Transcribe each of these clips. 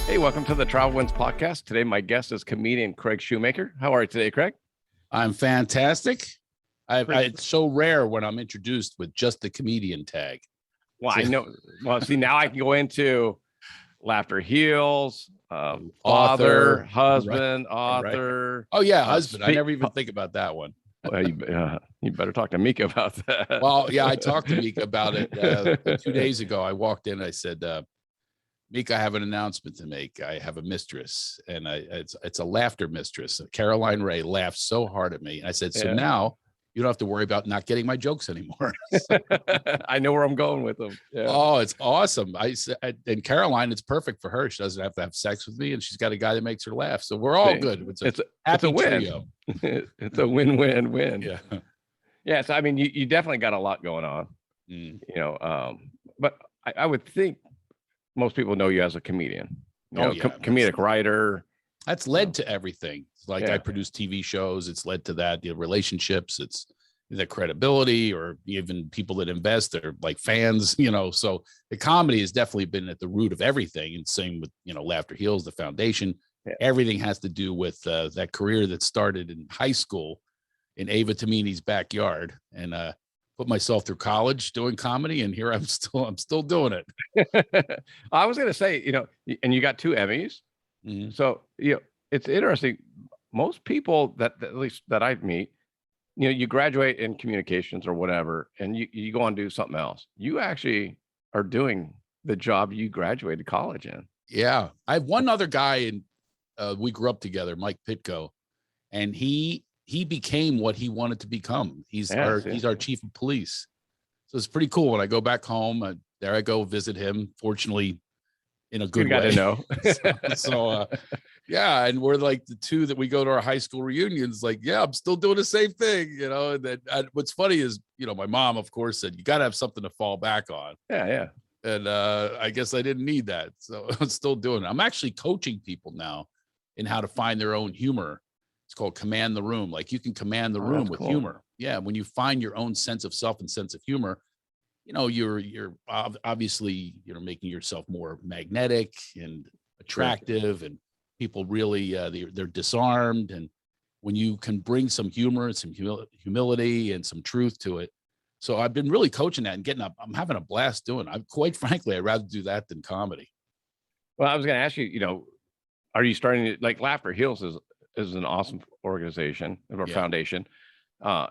Hey, welcome to the Travel Wins podcast. Today, my guest is comedian Craig Shoemaker. How are you today, Craig? I'm fantastic. It's so rare when I'm introduced with just the comedian tag. Well, I know. Well, see, now I can go into laughter heals, father, husband, right, author. Right. Oh, yeah, husband. I never even think about that one. Well, you better talk to Mika about that. Well, yeah, I talked to Mika about it 2 days ago. I walked in and I said, Mika, I have an announcement to make. I have a mistress, and it's a laughter mistress. Caroline Ray laughed so hard at me. And I said, so now you don't have to worry about not getting my jokes anymore. I know where I'm going with them. Yeah. Oh, it's awesome. And Caroline, it's perfect for her. She doesn't have to have sex with me, and she's got a guy that makes her laugh. So we're all good. It's a win. Trio. It's a win-win-win. Yeah. Yeah. So, I mean, you definitely got a lot going on, but I would think most people know you as a comedian, comedic writer. That's led to everything. Like I produce TV shows. It's led to that, the relationships, it's the credibility, or even people that invest, they're like fans, so the comedy has definitely been at the root of everything. And same with, Laughter Heals, the foundation. Yeah. Everything has to do with that career that started in high school in Ava Tamini's backyard, and put myself through college doing comedy, and here I'm still doing it. I was going to say, and you got 2 Emmys. Mm-hmm. So, it's interesting. Most people that at least that I meet, you graduate in communications or whatever, and you go on to do something else. You actually are doing the job you graduated college in. Yeah. I have one other guy, and we grew up together, Mike Pitko, and he became what he wanted to become. He's our chief of police. So it's pretty cool. When I go back home, there I go visit him, fortunately in a good way. You got to know. so yeah. And we're like the 2 that we go to our high school reunions, like, yeah, I'm still doing the same thing, and then what's funny is, my mom, of course, said, you got to have something to fall back on. Yeah. And I guess I didn't need that. So I'm still doing it. I'm actually coaching people now in how to find their own humor. It's called command the room. Like, you can command the room with humor. Yeah. When you find your own sense of self and sense of humor, you're obviously, making yourself more magnetic and attractive, and people really, they're disarmed. And when you can bring some humor and some humility and some truth to it. So I've been really coaching that and getting up. I'm having a blast doing it. Quite frankly, I'd rather do that than comedy. Well, I was going to ask you, are you starting to, like, Laughter Heals is an awesome organization or foundation. I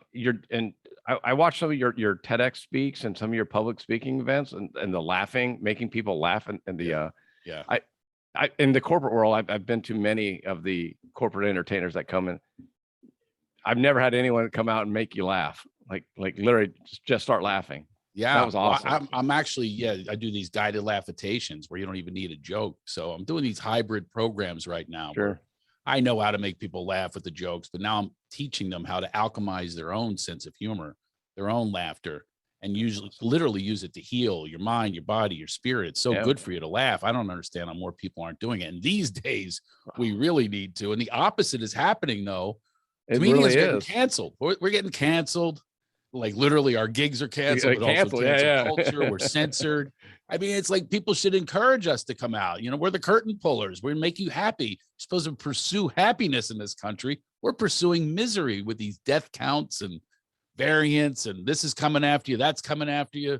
watched some of your TEDx speaks and some of your public speaking events, and the laughing, making people laugh, and the I in the corporate world, I've been to many of the corporate entertainers that come in. I've never had anyone come out and make you laugh, like literally just start laughing. Yeah, that was awesome. Well, I'm actually, I do these guided laughitations where you don't even need a joke. So I'm doing these hybrid programs right now. Sure. I know how to make people laugh with the jokes, but now I'm teaching them how to alchemize their own sense of humor, their own laughter, and literally use it to heal your mind, your body, your spirit. It's so good for you to laugh. I don't understand how more people aren't doing it. And these days we really need to. And the opposite is happening, though. Comedians getting canceled. We're getting canceled. Like, literally our gigs are canceled. Culture. We're censored. I mean, it's like people should encourage us to come out. We're the curtain pullers. We make you happy. You're supposed to pursue happiness in this country. We're pursuing misery with these death counts and variants, and this is coming after you, that's coming after you.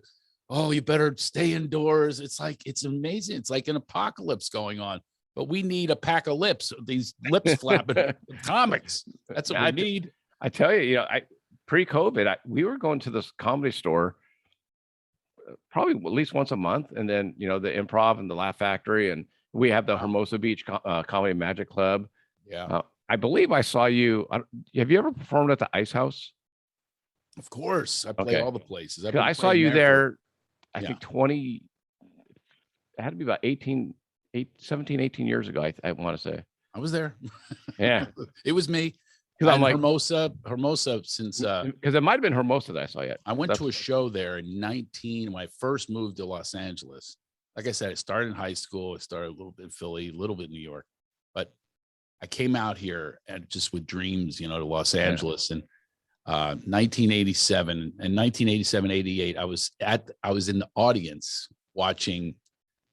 Oh, you better stay indoors. It's like, it's amazing. It's like an apocalypse going on, but we need a pack of lips, these lips flapping comics. That's what we need. I tell you, pre-COVID, we were going to this comedy store probably at least once a month, and then the Improv and the Laugh Factory, and we have the Hermosa Beach Comedy Magic Club. Yeah, I believe I saw you. Have you ever performed at the Ice House? Of course, I play all the places. I saw you there. I think 20. It had to be about 17, 18 years ago. I want to say I was there. Yeah, it was me. Because I'm like Hermosa since because it might have been Hermosa that I saw yet. I went to a show there in 19 when I first moved to Los Angeles. Like I said, I started in high school. I started a little bit in Philly, a little bit in New York, but I came out here and just with dreams, to Los Angeles. And 1987 and 1987, 88, I was in the audience watching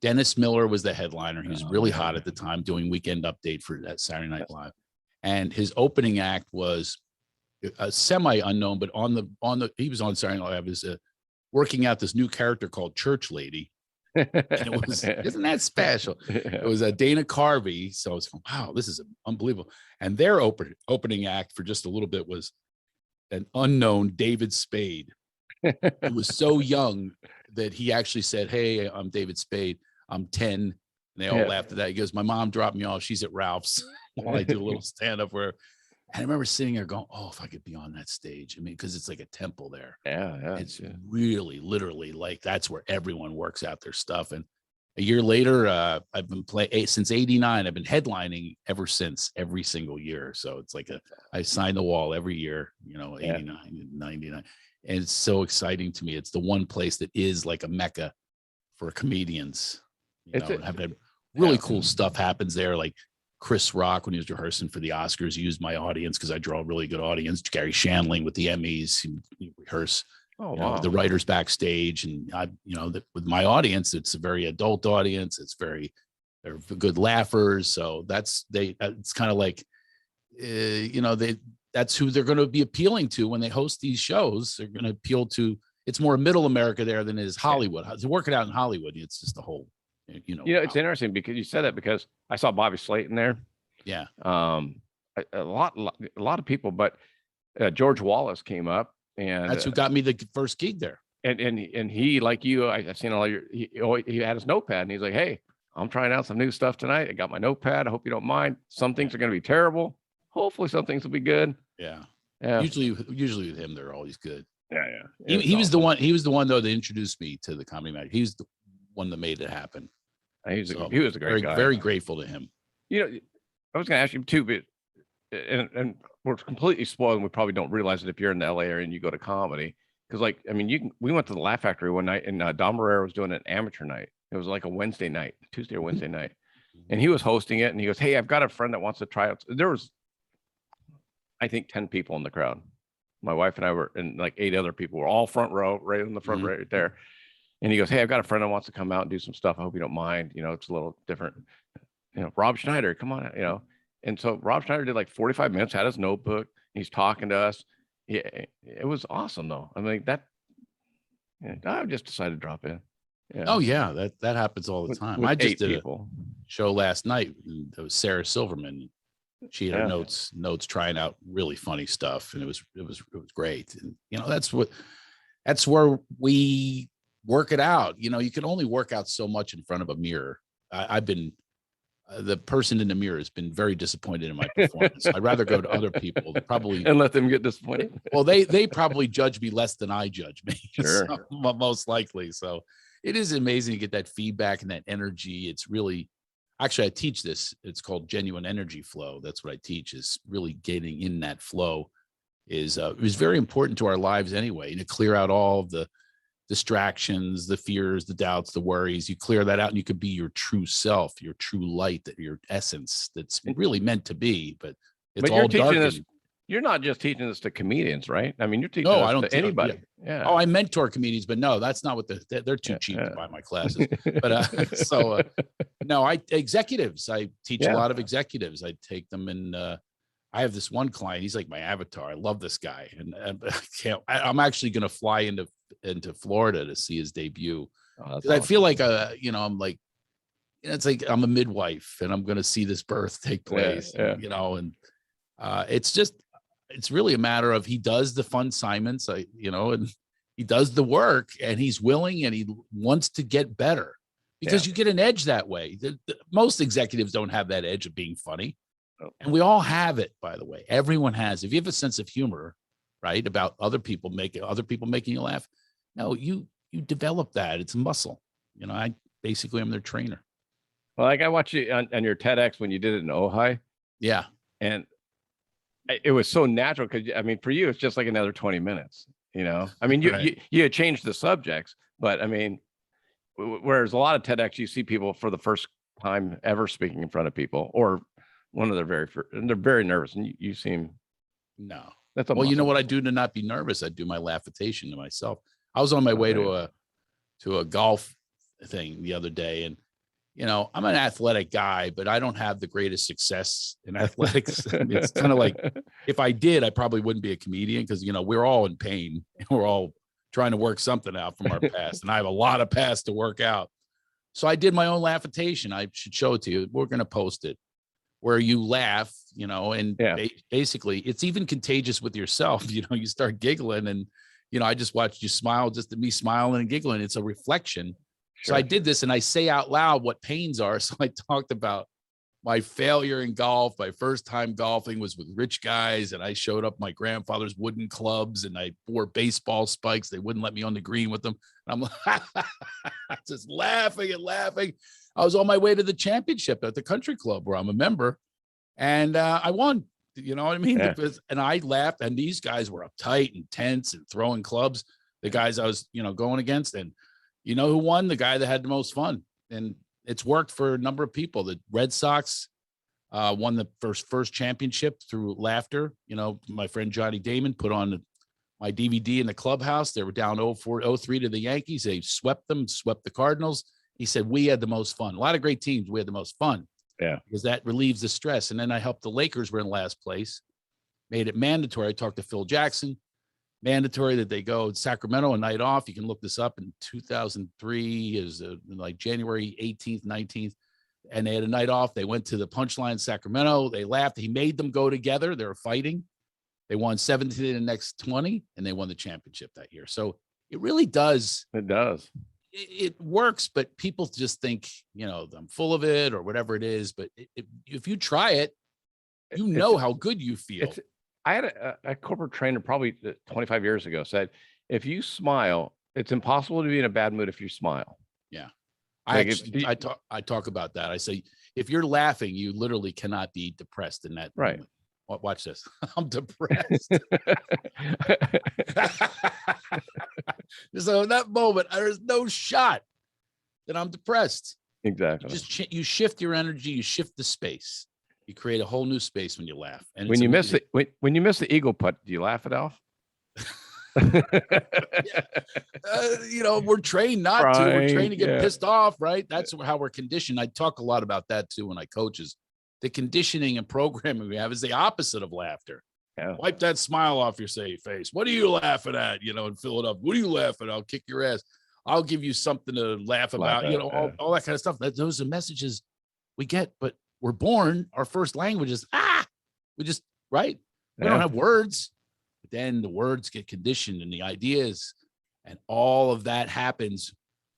Dennis Miller was the headliner. He was really hot at the time, doing Weekend Update for that Saturday Night Live. And his opening act was a semi unknown, but he was on Saturday Night Live as working out this new character called Church Lady. And it was, isn't that special? It was a Dana Carvey. So it's wow, this is unbelievable. And their opening act for just a little bit was an unknown David Spade. He was so young that he actually said, "Hey, I'm David Spade. I'm 10." And they all laughed at that. He goes, "My mom dropped me off. She's at Ralph's." While I do a little stand-up where, and I remember sitting there going, "Oh, if I could be on that stage." I mean, because it's like a temple there. Yeah. It's really literally like that's where everyone works out their stuff. And a year later, I've been playing since '89. I've been headlining ever since, every single year. So it's like I sign the wall every year, 89 and 99. And it's so exciting to me. It's the one place that is like a mecca for comedians. I've had really cool stuff happens there. Like Chris Rock, when he was rehearsing for the Oscars, he used my audience because I draw a really good audience. Gary Shandling with the Emmys, he reherse. The writers backstage, and with my audience, it's a very adult audience. They're good laughers. So it's kind of like, that's who they're going to be appealing to when they host these shows. They're going to appeal to, it's more middle America there than it is Hollywood. To work it out in Hollywood, it's just the whole, it's interesting because you said that because I saw Bobby Slayton there. Yeah. A lot of people, but George Wallace came up, and that's who got me the first gig there. And he, like you, I've seen all he had his notepad, and he's like, "Hey, I'm trying out some new stuff tonight. I got my notepad. I hope you don't mind. Some things are going to be terrible. Hopefully some things will be good." Yeah. Usually with him, they're always good. Yeah. He was the one. He was the one though that introduced me to the comedy magic. He's the one that made it happen. He was a great guy. Very grateful to him. I was going to ask you too, but and we're completely spoiled, and we probably don't realize it if you're in the LA area and you go to comedy. Because we went to the Laugh Factory one night, and Don Barrera was doing an amateur night. It was like a Wednesday night, Tuesday or Wednesday night, and he was hosting it. And he goes, "Hey, I've got a friend that wants to try out." There was, I think, 10 people in the crowd. My wife and I were, and like 8 other people were all front row, right in the front, right there. And he goes, "Hey, I've got a friend that wants to come out and do some stuff. I hope you don't mind. It's a little different. Rob Schneider, come on, And so Rob Schneider did like 45 minutes, had his notebook. He's talking to us. Yeah, it was awesome though. I mean, I just decided to drop in. Yeah. Oh yeah, that happens all the time. I just did a show last night. It was Sarah Silverman. She had her notes trying out really funny stuff, and it was great. And that's where we work it out. You can only work out so much in front of a mirror. I've been the person in the mirror has been very disappointed in my performance. I'd rather go to other people probably and let them get disappointed. Well, they probably judge me less than I judge me. Sure. So, most likely. So it is amazing to get that feedback and that energy. It's really, actually, I teach this. It's called genuine energy flow. That's what I teach, is really getting in that flow is very important to our lives anyway, to clear out all of the distractions, the fears, the doubts, the worries. You clear that out, and you could be your true self, your true light, your essence that's really meant to be. But it's all darkened. You're not just teaching this to comedians, right? I mean, you're teaching this to anybody. Yeah. Oh, I mentor comedians, but no, that's not what they're too cheap to buy my classes. But no, executives. I teach a lot of executives. I take them and I have this one client. He's like my avatar. I love this guy, and I'm actually going to fly into Florida to see his debut. Awesome. I feel like I'm like, it's like I'm a midwife, and I'm going to see this birth take place. And it's really a matter of he does the fun assignments, and he does the work, and he's willing, and he wants to get better because you get an edge that way. Most executives don't have that edge of being funny. And we all have it, by the way. Everyone has. If you have a sense of humor, right, about other people making you laugh, no, you develop that. It's a muscle. I basically am their trainer. Well, like I watched you on your TEDx when you did it in Ojai. Yeah. And it was so natural because, I mean, for you, it's just like another 20 minutes, I mean, you had changed the subjects, but I mean, whereas a lot of TEDx, you see people for the first time ever speaking in front of people, or one of their very first, and they're very nervous, and you seem that's well, you know what I do to not be nervous? I do my laughitation to myself. I was on my way to a golf thing the other day, and I'm an athletic guy, but I don't have the greatest success in athletics. It's kind of like, if I did, I probably wouldn't be a comedian because, we're all in pain. We're all trying to work something out from our past. And I have a lot of past to work out. So I did my own laughitation. I should show it to you. We're going to post it where you laugh, and basically it's even contagious with yourself. You start giggling and, I just watched you smile, just me smiling and giggling. It's a reflection. Sure. So I did this and I say out loud what pains are. So I talked about my failure in golf. My first time golfing was with rich guys. And I showed up my grandfather's wooden clubs and I wore baseball spikes. They wouldn't let me on the green with them. And I'm just laughing and laughing. I was on my way to the championship at the country club where I'm a member. And I won, you know what I mean? Yeah. And I laughed and these guys were uptight and tense and throwing clubs. The guys I was, going against. And you know who won? The guy that had the most fun. And it's worked for a number of people. The Red Sox won the first championship through laughter. My friend Johnny Damon put on my DVD in the clubhouse. They were down 0-3 to the Yankees. They swept the Cardinals. He said, we had the most fun. A lot of great teams. We had the most fun. Yeah. Because that relieves the stress. And then I helped the Lakers were in last place, made it mandatory. I talked to Phil Jackson. Mandatory that they go Sacramento a night off. You can look this up in 2003 is like January 18th, 19th. And they had a night off. They went to the Punchline Sacramento. They laughed. He made them go together. They were fighting. They won 17 in the next 20 and they won the championship that year. So it really does. It does. It works, but people just think, I'm full of it or whatever it is. But if you try it, how good you feel. I had a corporate trainer probably 25 years ago said, if you smile, it's impossible to be in a bad mood if you smile. Yeah. I talk about that. I say, if you're laughing, you literally cannot be depressed in that right moment. Watch this. I'm depressed. So in that moment, there's no shot that I'm depressed. Exactly. You shift your energy, you shift the space. You create a whole new space when you laugh. And when you miss the eagle putt, do you laugh it off? We're trained not to. We're trained to get pissed off, right? That's how we're conditioned. I talk a lot about that too when I coaches. The conditioning and programming we have is the opposite of laughter. Yeah. Wipe that smile off your face. What are you laughing at? And fill it up. What are you laughing at? I'll kick your ass. I'll give you something to laugh about. All that kind of stuff. Those are messages we get, but we're born, our first language is, we just, right? We don't have words, but then the words get conditioned and the ideas and all of that happens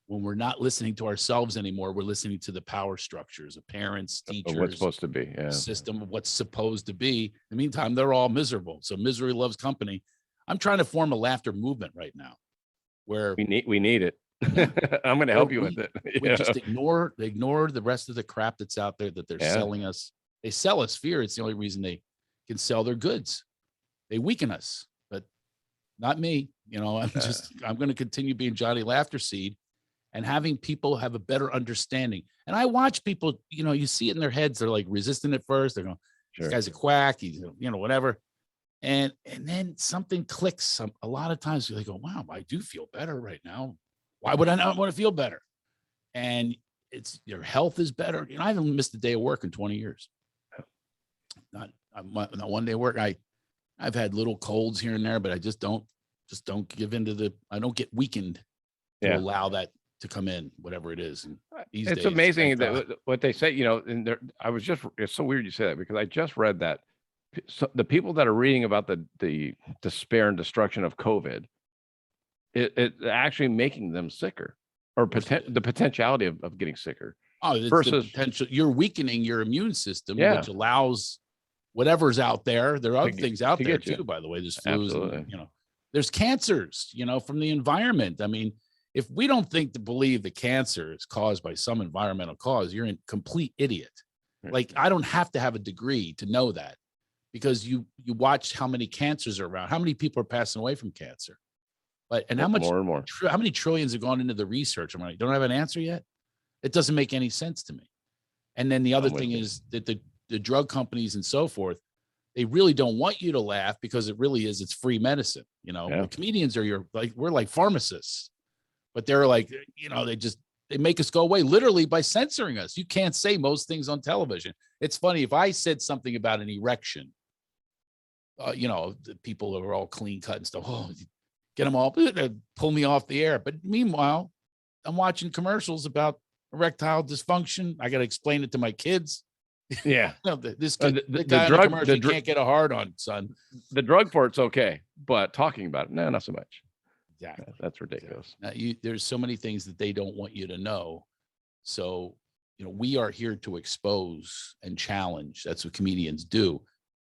when we're not listening to ourselves anymore. We're listening to the power structures of parents, teachers, what's supposed to be, system of what's supposed to be. In the meantime, they're all miserable. So misery loves company. I'm trying to form a laughter movement right now where we need it. I'm going to help you with it. We just ignore the rest of the crap that's out there that they're selling us. They sell us fear. It's the only reason they can sell their goods. They weaken us, but not me. I'm going to continue being Johnny Laughter Seed and having people have a better understanding. And I watch people, you see it in their heads. They're like resistant at first. They're going, this guy's a quack. He's, whatever. And then something clicks. A lot of times they go, wow, I do feel better right now. Why would I not want to feel better? And it's your health is better. I haven't missed a day of work in 20 years. Not one day of work. I've had little colds here and there, but I just don't give into I don't get weakened to allow that to come in, whatever it is. And it's days, amazing that what they say, and it's so weird you say that because I just read that the people that are reading about the despair and destruction of COVID, it's actually making them sicker or the potentiality of getting sicker. Versus potential, you're weakening your immune system, which allows whatever's out there. There are other things out there too, by the way. There's flus, and, there's cancers, from the environment. I mean, if we don't believe that cancer is caused by some environmental cause, you're a complete idiot. Right. Like I don't have to have a degree to know that because you watch how many cancers are around, how many people are passing away from cancer. How much more and more? How many trillions have gone into the research? I'm like, don't have an answer yet. It doesn't make any sense to me. And then the other thing is that the drug companies and so forth, they really don't want you to laugh because it's free medicine. The comedians are we're like pharmacists, but they're like, they just They make us go away literally by censoring us. You can't say most things on television. It's funny if I said something about an erection, the people are all clean cut and stuff. Oh, get them all, pull me off the air. But meanwhile, I'm watching commercials about erectile dysfunction. I got to explain it to my kids. Yeah. This kid, the guy in the commercial can't get a hard on, son. The drug for it's okay, but talking about it, no, not so much. Exactly. That's ridiculous. There's so many things that they don't want you to know. So, we are here to expose and challenge. That's what comedians do.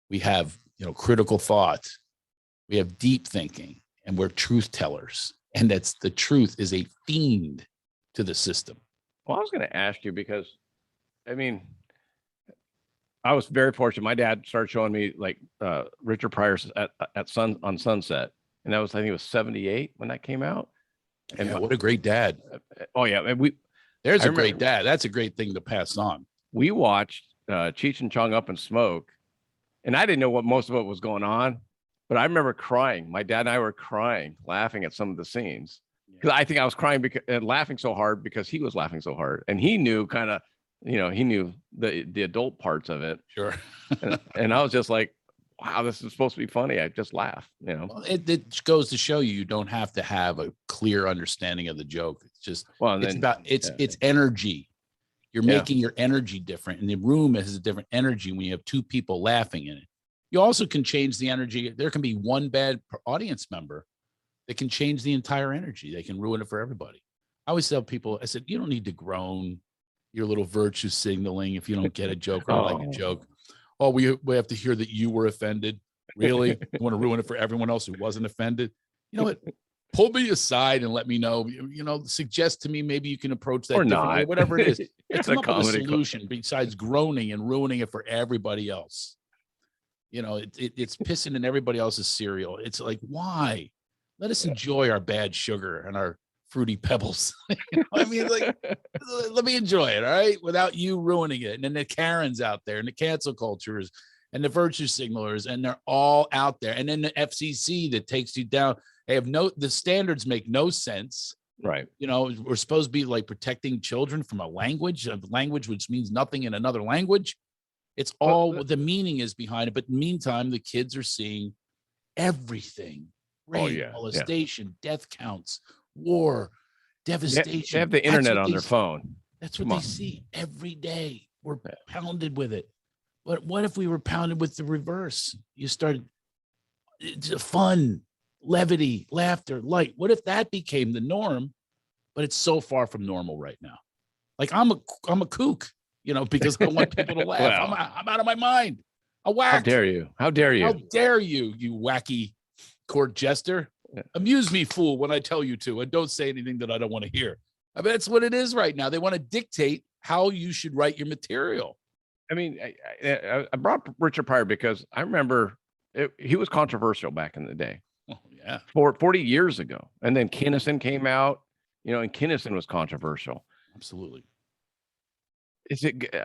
We have, critical thought. We have deep thinking, and we're truth tellers. And that's the truth is a fiend to the system. Well, I was going to ask you because, I mean, I was very fortunate. My dad started showing me like Richard Pryor's on Sunset. And that was, I think it was 78 when that came out. And what a great dad. Oh yeah. And there's a great dad. That's a great thing to pass on. We watched Cheech and Chong Up in Smoke, and I didn't know what most of it was going on, but I remember crying. My dad and I were crying, laughing at some of the scenes. Because I think I was crying and laughing so hard because he was laughing so hard. And he knew he knew the adult parts of it. Sure. and I was just like, wow, this is supposed to be funny. I just laugh, Well, it goes to show you don't have to have a clear understanding of the joke. It's just, it's energy. You're making your energy different, and the room has a different energy when you have two people laughing in it. You also can change the energy. There can be one bad audience member that can change the entire energy. They can ruin it for everybody. I always tell people, I said, you don't need to groan your little virtue signaling if you don't get a joke or like a joke. Oh, we have to hear that you were offended. Really? You want to ruin it for everyone else who wasn't offended? You know what? Pull me aside and let me know. Suggest to me maybe you can approach that or differently, not. Or whatever it is. It's a come up with a comedy solution besides groaning and ruining it for everybody else. It's pissing in everybody else's cereal. It's like, why? Let us enjoy our bad sugar and our fruity pebbles. Let me enjoy it, all right, without you ruining it. And then the Karens out there and the cancel cultures and the virtue signalers, and they're all out there. And then the FCC that takes you down. The standards make no sense. Right. We're supposed to be like protecting children from a language which means nothing in another language. It's all what the meaning is behind it. But meantime, the kids are seeing everything. Rape, molestation, death counts, war, devastation. They have the internet on their phone. That's what they see every day. We're pounded with it. But what if we were pounded with the reverse? You started fun, levity, laughter, light. What if that became the norm? But it's so far from normal right now. Like I'm a kook, because I want people to laugh. Well, I'm out of my mind. A whack. How dare you? How dare you? How dare you, you wacky court jester? Amuse me, fool, when I tell you to, and don't say anything that I don't want to hear. I mean, that's what it is right now. They want to dictate how you should write your material. I mean, I brought Richard Pryor because I remember he was controversial back in the day. Oh, yeah. 40 years ago. And then Kinnison came out, and Kinnison was controversial. Absolutely.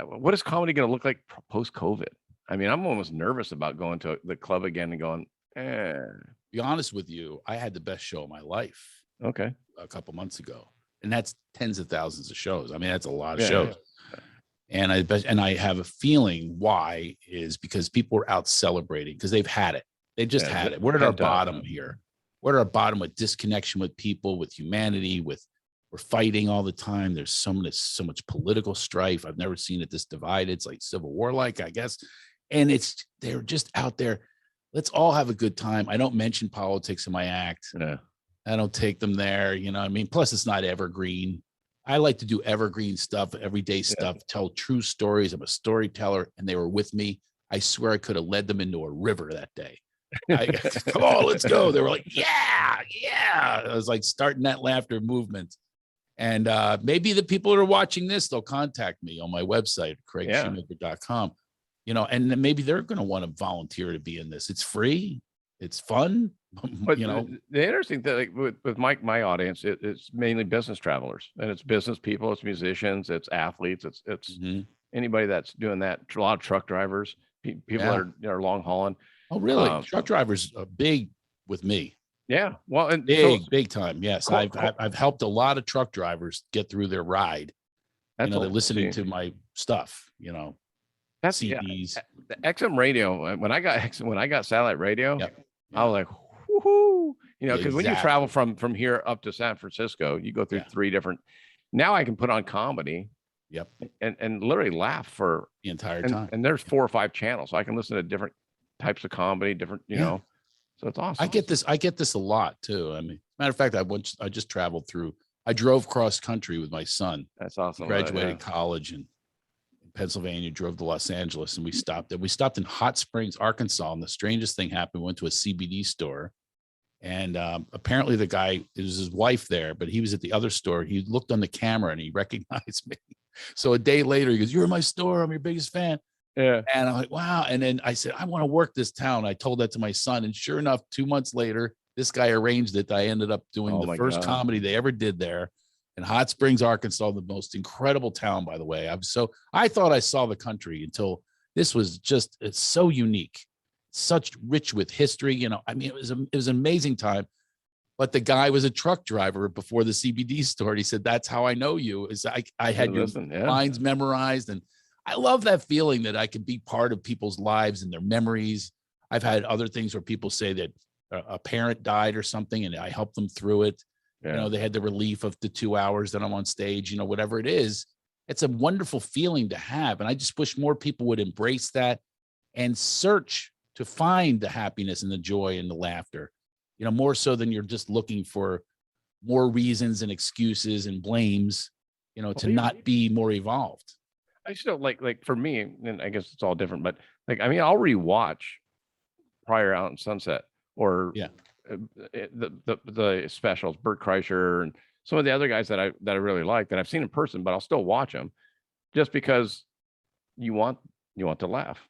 What is comedy going to look like post-COVID? I mean, I'm almost nervous about going to the club again and going, Be honest with you, I had the best show of my life. Okay. A couple months ago. And that's tens of thousands of shows. I mean, that's a lot of shows. Yeah. And I have a feeling why is because people are out celebrating because they've had it. They just had it. We're at our bottom here. We're at our bottom with disconnection with people, with humanity, we're fighting all the time. There's so much political strife. I've never seen it this divided. It's like Civil War-like, I guess. And they're just out there. Let's all have a good time. I don't mention politics in my act. No. I don't take them there. Plus it's not evergreen. I like to do evergreen stuff, everyday stuff, tell true stories. I'm a storyteller, and they were with me. I swear I could have led them into a river that day. Come on, let's go. They were like, yeah. I was like starting that laughter movement. And maybe the people that are watching this, they'll contact me on my website, craigshoemaker.com. And then maybe they're going to want to volunteer to be in this. It's free. It's fun. But the interesting thing with my audience, it's mainly business travelers, and it's business people, it's musicians, it's athletes, it's anybody that's doing that. A lot of truck drivers, people that are long hauling. Oh, really? Truck drivers are big with me. Yeah. Well, and big time. Yes. I've helped a lot of truck drivers get through their ride. They're listening to my stuff, that's CDs. The XM radio. When I got satellite radio, Yep. I was like, whoo, because when you Exactly. travel from here up to San Francisco, you go through 3 different. Now I can put on comedy. Yep. And literally laugh for the entire time. And there's 4 or 5 channels, so I can listen to different types of comedy, different, know. So it's awesome. I get this a lot too. I mean, matter of fact, I just traveled through. I drove cross country with my son. That's awesome. He graduated college in Pennsylvania, drove to Los Angeles, and we stopped in Hot Springs, Arkansas. And the strangest thing happened. We went to a CBD store, and apparently the guy, it was his wife there, but he was at the other store. He looked on the camera and he recognized me. So a day later, he goes, "You're in my store. I'm your biggest fan." Yeah. And I'm like, wow. And then I said, "I want to work this town." I told that to my son. And sure enough, 2 months later, this guy arranged it. I ended up doing the first comedy they ever did there in Hot Springs, Arkansas, the most incredible town, by the way. I thought I saw the country until this was it's so unique, such rich with history. I mean, it was an amazing time. But the guy was a truck driver before the CBD store. And he said, "That's how I know you." Is I had your lines memorized. And I love that feeling that I could be part of people's lives and their memories. I've had other things where people say that a parent died or something, and I helped them through it. Yeah. They had the relief of the 2 hours that I'm on stage, whatever it is. It's a wonderful feeling to have. And I just wish more people would embrace that and search to find the happiness and the joy and the laughter. More so than you're just looking for more reasons and excuses and blames, to not be more evolved. I still like for me, and I guess it's all different, but I'll rewatch Prior Out and Sunset or the specials, Bert Kreischer and some of the other guys that I really like that I've seen in person, but I'll still watch them just because you want to laugh.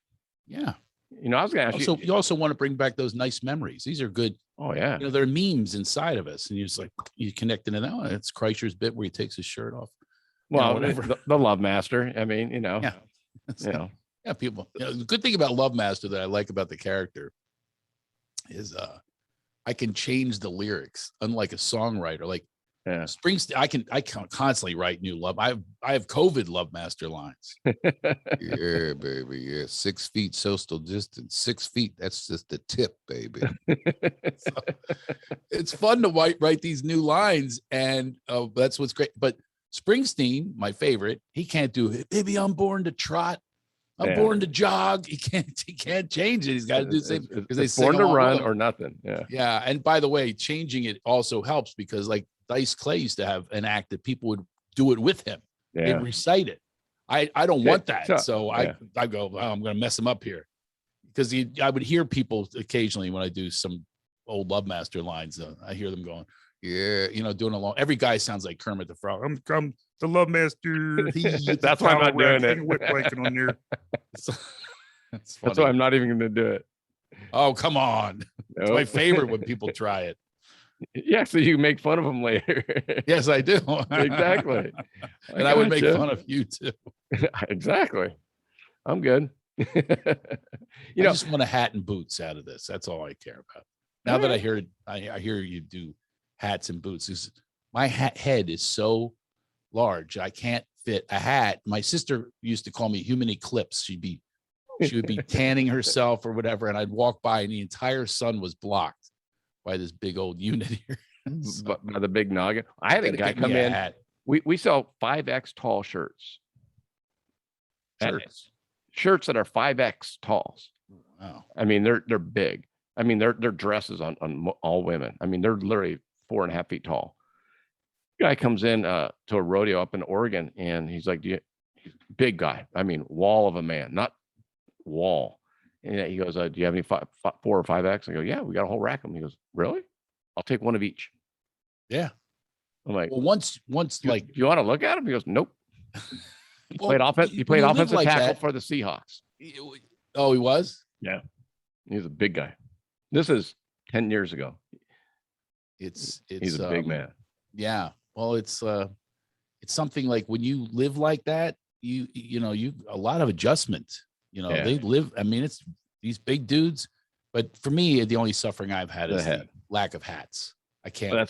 Yeah. I was going to ask you also want to bring back those nice memories. These are good. Oh yeah. There are memes inside of us, and you're just like, you connect into that one. It's Kreischer's bit where he takes his shirt off. Well, the lovemaster. I mean, Yeah, people. The good thing about Lovemaster that I like about the character is I can change the lyrics, unlike a songwriter. Like Springsteen, I can constantly write new love. I have COVID Lovemaster lines. Yeah, baby. Yeah, 6 feet social distance. 6 feet. That's just the tip, baby. So, it's fun to write these new lines, and that's what's great. But Springsteen, my favorite, he can't do it. Baby, I'm born to trot. I'm born to jog. He can't change it. He's got to do the same because they born to run or nothing. Yeah. Yeah. And by the way, changing it also helps because like Dice Clay used to have an act that people would do it with him. Yeah. They'd recite it. I don't want that. So I go, oh, I'm going to mess him up here because I would hear people occasionally when I do some old Lovemaster lines. I hear them going, yeah, doing along. Every guy sounds like Kermit the Frog. I'm the Lovemaster. That's why I'm not doing it. On there. That's why I'm not even going to do it. Oh, come on. Nope. It's my favorite when people try it. Yeah, so you make fun of them later. Yes, I do. Exactly. And I would make fun of you too. Exactly. I'm good. I just want a hat and boots out of this. That's all I care about. Now that I hear you do hats and boots. My head is so large, I can't fit a hat. My sister used to call me Human Eclipse. She would be tanning herself or whatever, and I'd walk by and the entire sun was blocked by this big old unit here. By the big noggin. I had a guy come in. We sell 5X tall shirts. Shirts that are 5X talls. Wow. I mean, they're big. I mean, they're dresses on all women. I mean, they're literally 4.5 feet tall. Guy comes in to a rodeo up in Oregon, and he's like, he's big guy. I mean, wall of a man, not wall. And he goes, do you have any 4 or 5X? I go, yeah, we got a whole rack of them. He goes, really? I'll take one of each. Yeah. I'm like, well, once like, you want to look at him? He goes, nope. He played offensive like tackle for the Seahawks. Oh, he was? Yeah. He's a big guy. This is 10 years ago. He's a big man. Yeah. Well, it's something like when you live like that, you a lot of adjustment, they live. I mean, it's these big dudes, but for me, the only suffering I've had is lack of hats. I can't. Well,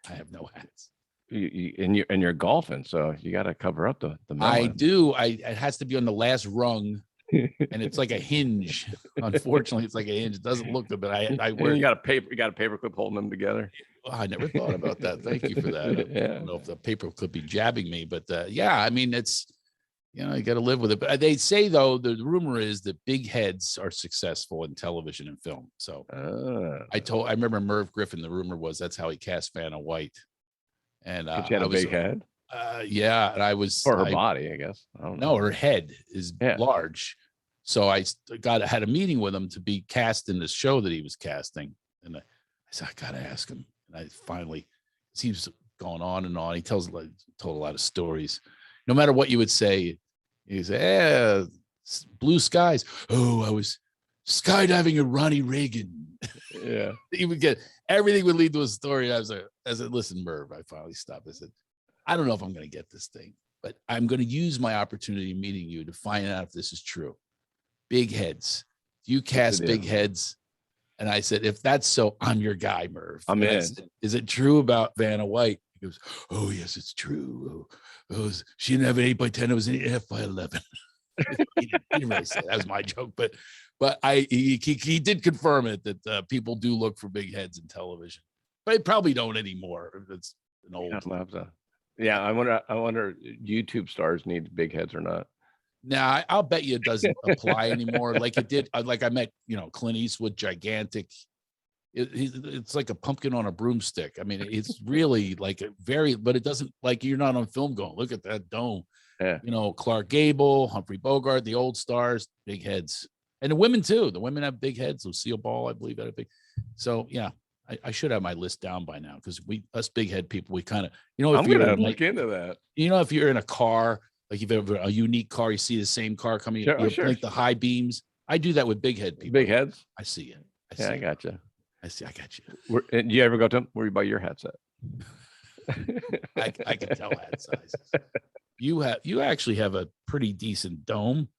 I have no hats. You're golfing, so you got to cover up the I melon. do. It has to be on the last rung, and it's like a hinge. Unfortunately, it's like a hinge. It doesn't look good, but I wear. You got a paper clip holding them together. Oh, I never thought about that. Thank you for that. I don't know if the paper could be jabbing me, but yeah, I mean, it's, you got to live with it. But they say, though, the rumor is that big heads are successful in television and film. So I remember Merv Griffin, the rumor was that's how he cast Vanna White. And she had a big head. Yeah. And I was for her body, I guess. I don't know. No, her head is large. So I had a meeting with him to be cast in this show that he was casting. And I said, I got to ask him. And I finally, he was going on and on. He told a lot of stories. No matter what you would say, he said, blue skies. Oh, I was skydiving at Ronnie Reagan. Yeah. He would everything would lead to a story. I said, listen, Merv, I finally stopped. I said, I don't know if I'm going to get this thing, but I'm going to use my opportunity meeting you to find out if this is true. Big heads. Do you cast big heads? And I said, if that's so, I'm your guy, Merv. I'm in. Said, is it true about Vanna White? He goes, oh, yes, it's true. Oh, she didn't have an 8x10. It was an F by 11. He didn't really say that. Was my joke. But he did confirm it that people do look for big heads in television. But they probably don't anymore. It's an old. Yeah, I wonder YouTube stars need big heads or not. Now, I'll bet you it doesn't apply anymore. Like it did. Like I met, Clint Eastwood, gigantic. It's like a pumpkin on a broomstick. I mean, it's really like but it doesn't, like, you're not on film going, look at that dome. Yeah. Clark Gable, Humphrey Bogart, the old stars, big heads. And the women too. The women have big heads. Lucille Ball, I believe, had a big. So yeah, I should have my list down by now, because us big head people, we kind of, I'm gonna look into that. If you're in a car, like if you have a unique car, you see the same car coming, like the high beams. I do that with big head people. Big heads. I see it. I got you. I got you. And you ever go to them? Where you buy your headset? I can tell hat sizes. You actually have a pretty decent dome.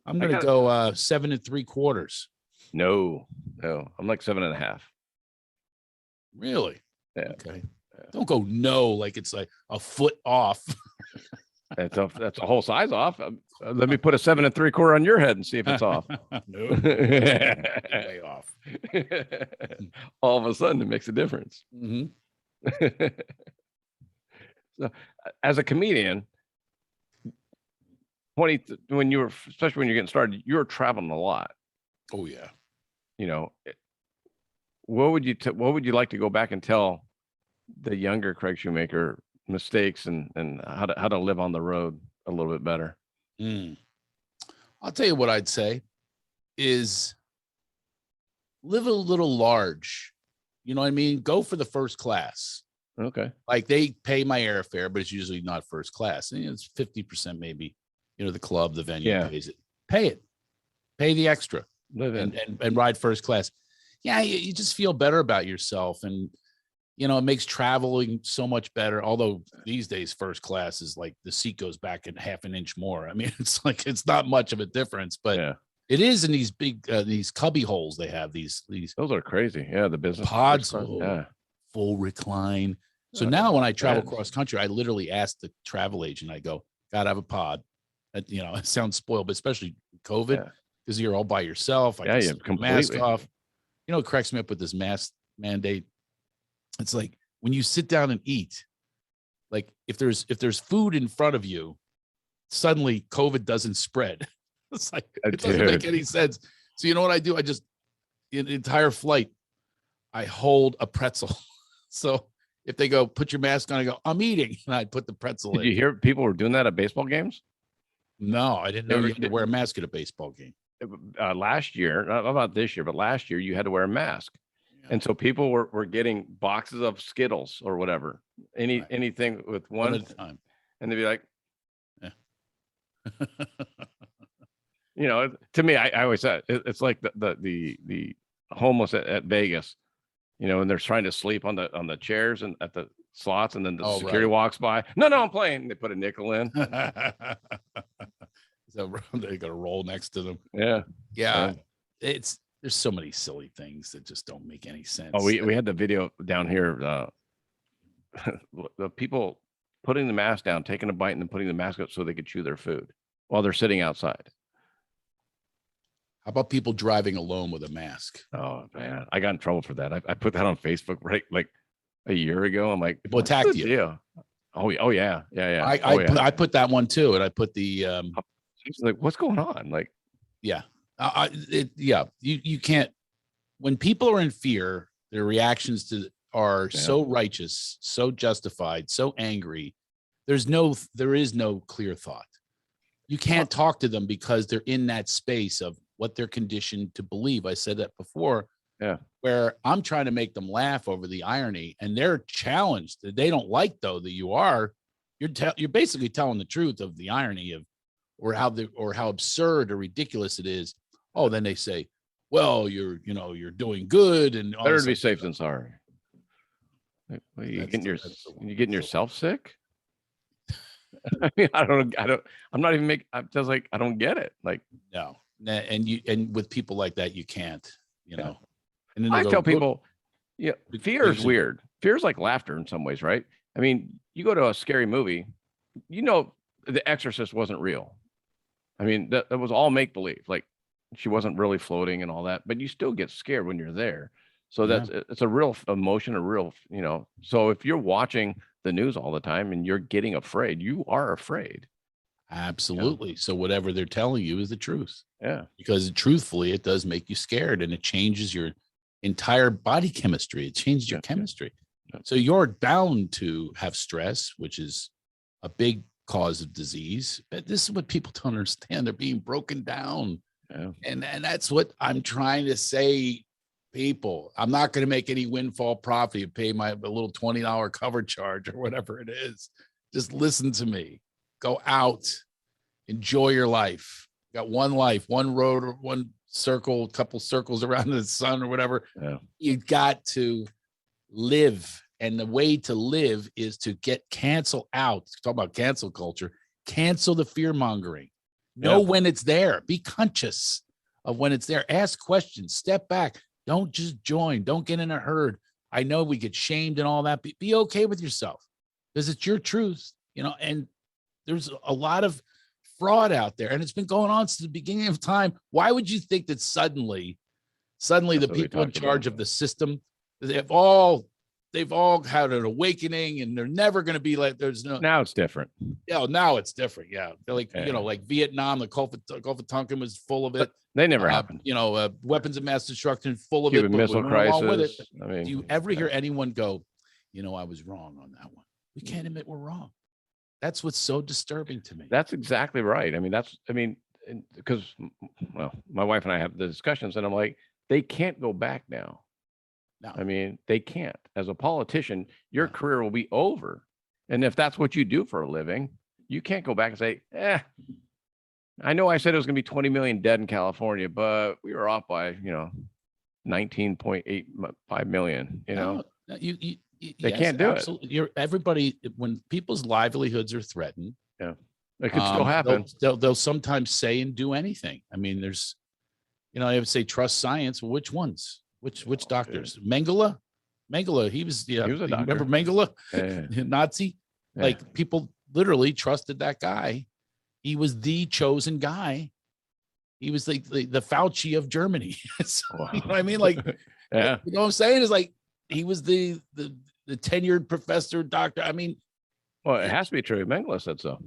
I'm gonna go 7 3/4. No, I'm like 7.5. Really? Yeah. Okay. Yeah. Don't go like it's like a foot off. That's a whole size off. Let me put a 7 3/4 on your head and see if it's off. No, way off. All of a sudden, it makes a difference. Mm-hmm. So, as a comedian, especially when you're getting started, you were traveling a lot. Oh yeah. What would you like to go back and tell the younger Craig Shoemaker mistakes and how to live on the road a little bit better? I'll tell you what I'd say is live a little large. You know what I mean? Go for the first class. Okay. Like they pay my airfare, but it's usually not first class. And it's 50% maybe. The club, the venue pays it. Pay it. Pay the extra. Live in. And ride first class. Yeah, you just feel better about yourself. And it makes traveling so much better. Although these days, first class is like the seat goes back in half an inch more. I mean, it's like it's not much of a difference, but it is in these big these cubby holes. They have these. Those are crazy. Yeah, the business pods, full recline. So now when I travel cross country, I literally ask the travel agent. I go, "Gotta have a pod." It sounds spoiled, but especially COVID, because you're all by yourself. I can take the mask off. It cracks me up with this mask mandate. It's like when you sit down and eat, like if there's food in front of you, suddenly COVID doesn't spread. It's like it doesn't make any sense. So you know what I do? I just in the entire flight, I hold a pretzel. So if they go, put your mask on, I go, I'm eating, and I put the pretzel in. Did you hear people were doing that at baseball games? No, I didn't know you had to wear a mask at a baseball game. Last year, not about this year, but last year you had to wear a mask. Yeah. And so people were getting boxes of Skittles or whatever, anything with one at a time. And they'd be like, to me, I always said it's like the homeless at Vegas, and they're trying to sleep on the chairs and at the slots, and then the security walks by. No, I'm playing. They put a nickel in. So they got to roll next to them. Yeah. It's there's so many silly things that just don't make any sense. Oh, we had the video down here, the people putting the mask down, taking a bite, and then putting the mask up so they could chew their food while they're sitting outside. How about people driving alone with a mask? Oh man, I got in trouble for that. I put that on Facebook right like a year ago. I'm like, people attacked you. Yeah. Oh yeah. I put that one too, and I put the like, what's going on? Like, yeah, you can't. When people are in fear, their reactions are so righteous, so justified, so angry. There is no clear thought. You can't talk to them because they're in that space of what they're conditioned to believe. I said that before. Yeah. Where I'm trying to make them laugh over the irony, and they're challenged that they don't like, though, that you're basically telling the truth of the irony of or how absurd or ridiculous it is. Oh, then they say, well, you're doing good, and better to be safe than sorry. You getting yourself sick? I mean, I'm not even making. I'm just like, I don't get it. Like, no, and with people like that, you can't, know. And then I tell people, fear is weird. Fear is like laughter in some ways, right? I mean, you go to a scary movie, The Exorcist wasn't real. I mean, that was all make believe. Like, she wasn't really floating and all that, but you still get scared when you're there. So it's a real emotion, a real, so if you're watching the news all the time and you're getting afraid, you are afraid. Absolutely. So whatever they're telling you is the truth. Yeah. Because truthfully, it does make you scared, and it changes your entire body chemistry. It changes your chemistry. Yeah. So you're bound to have stress, which is a big cause of disease. But this is what people don't understand. They're being broken down. Yeah. And that's what I'm trying to say, people. I'm not going to make any windfall profit and pay a little $20 cover charge or whatever it is. Just listen to me. Go out, enjoy your life. You got one life, one road, or one circle, a couple circles around the sun or whatever. Yeah. You got to live. And the way to live is to cancel out. Talk about cancel culture. Cancel the fear mongering. Know when it's there. Be conscious of when it's there. Ask questions. Step back. Don't just join. Don't get in a herd. I know we get shamed and all that. Be okay with yourself because it's your truth, and there's a lot of fraud out there, and it's been going on since the beginning of time. Why would you think that suddenly the people in charge of the system, they've all had an awakening, and they're never going to be like, now it's different. Yeah. Now it's different. Yeah. They're like, like Vietnam, the Gulf of Tonkin was full of it. They never happened. Weapons of mass destruction, full of Cuban Missile Crisis. With it. I mean, do you ever hear anyone go, I was wrong on that one? We can't admit we're wrong. That's what's so disturbing to me. That's exactly right. Because, my wife and I have the discussions, and I'm like, they can't go back now. No. I mean, they can't. As a politician, your career will be over. And if that's what you do for a living, you can't go back and say, I know I said it was going to be 20 million dead in California, but we were off by, 19.85 million, No, they can't do it. Everybody, when people's livelihoods are threatened, it could still happen. They'll sometimes say and do anything. I mean, there's, I would say trust science. Well, which ones? Which doctors? Mengele, he was a doctor. Remember Mengele? Yeah. Nazi? Yeah. Like, people literally trusted that guy. He was the chosen guy. He was like the Fauci of Germany. So, you know what I mean? Like, yeah. You know what I'm saying? Is like, he was the tenured professor, doctor. I mean, well, it has to be true. Mengele said so.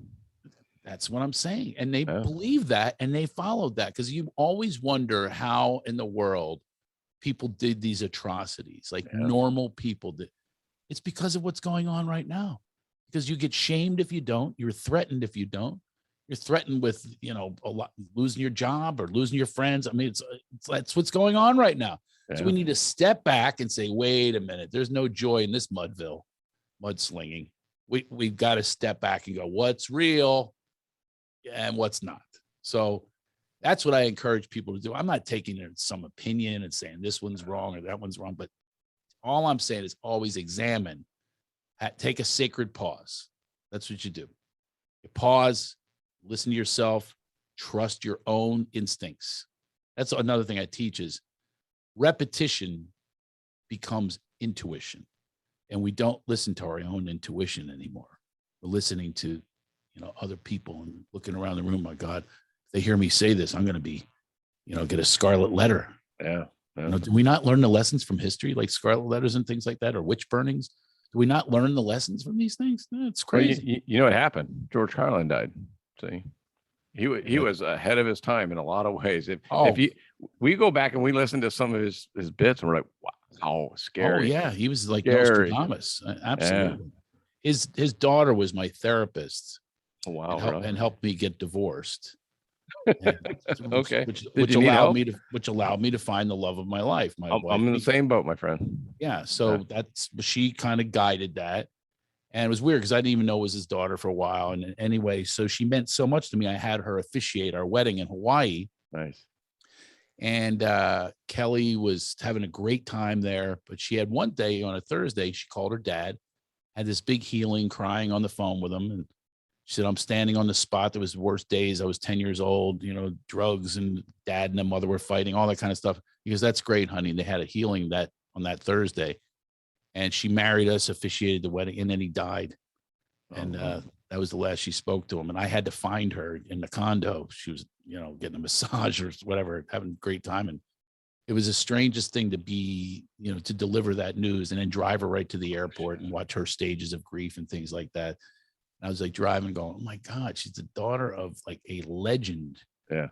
That's what I'm saying. And they believe that, and they followed that, because you always wonder how in the world people did these atrocities, like normal people did. It's because of what's going on right now, because you get shamed if you don't. You're threatened if you don't. You're threatened with, a lot, losing your job or losing your friends. I mean, that's what's going on right now. Yeah. So we need to step back and say, wait a minute, there's no joy in this mudslinging. We've got to step back and go, what's real and what's not. So that's what I encourage people to do. I'm not taking some opinion and saying this one's wrong or that one's wrong, but all I'm saying is always examine, take a sacred pause. That's what you do. You pause, listen to yourself, trust your own instincts. That's another thing I teach is repetition becomes intuition, and we don't listen to our own intuition anymore. We're listening to, other people and looking around the room. My God, if they hear me say this, I'm going to be, get a scarlet letter. Yeah. Do we not learn the lessons from history, like scarlet letters and things like that, or witch burnings? Do we not learn the lessons from these things? It's crazy. Well, you know what happened? George Carlin died. See, he was ahead of his time in a lot of ways. We go back and we listen to some of his bits, and we're like, wow, how scary. Oh yeah, he was like scary. Nostradamus. Absolutely. Yeah. His daughter was my therapist. Oh, wow, and helped me get divorced. Okay. Which allowed me to find the love of my life. I'm in the same boat, my friend. Yeah. So she kind of guided that. And it was weird because I didn't even know it was his daughter for a while. And anyway, so she meant so much to me. I had her officiate our wedding in Hawaii. Nice. And Kelly was having a great time there. But she had one day on a Thursday, she called her dad, had this big healing, crying on the phone with him. And she said, I'm standing on the spot. There was the worst days. I was 10 years old, drugs, and dad and the mother were fighting, all that kind of stuff. Because that's great, honey. And they had a healing on that Thursday. And she married us, officiated the wedding, and then he died. And that was the last she spoke to him. And I had to find her in the condo. She was, getting a massage or whatever, having a great time. And it was the strangest thing to be, to deliver that news and then drive her right to the airport and watch her stages of grief and things like that. I was like driving going, oh my God, she's the daughter of like a legend, a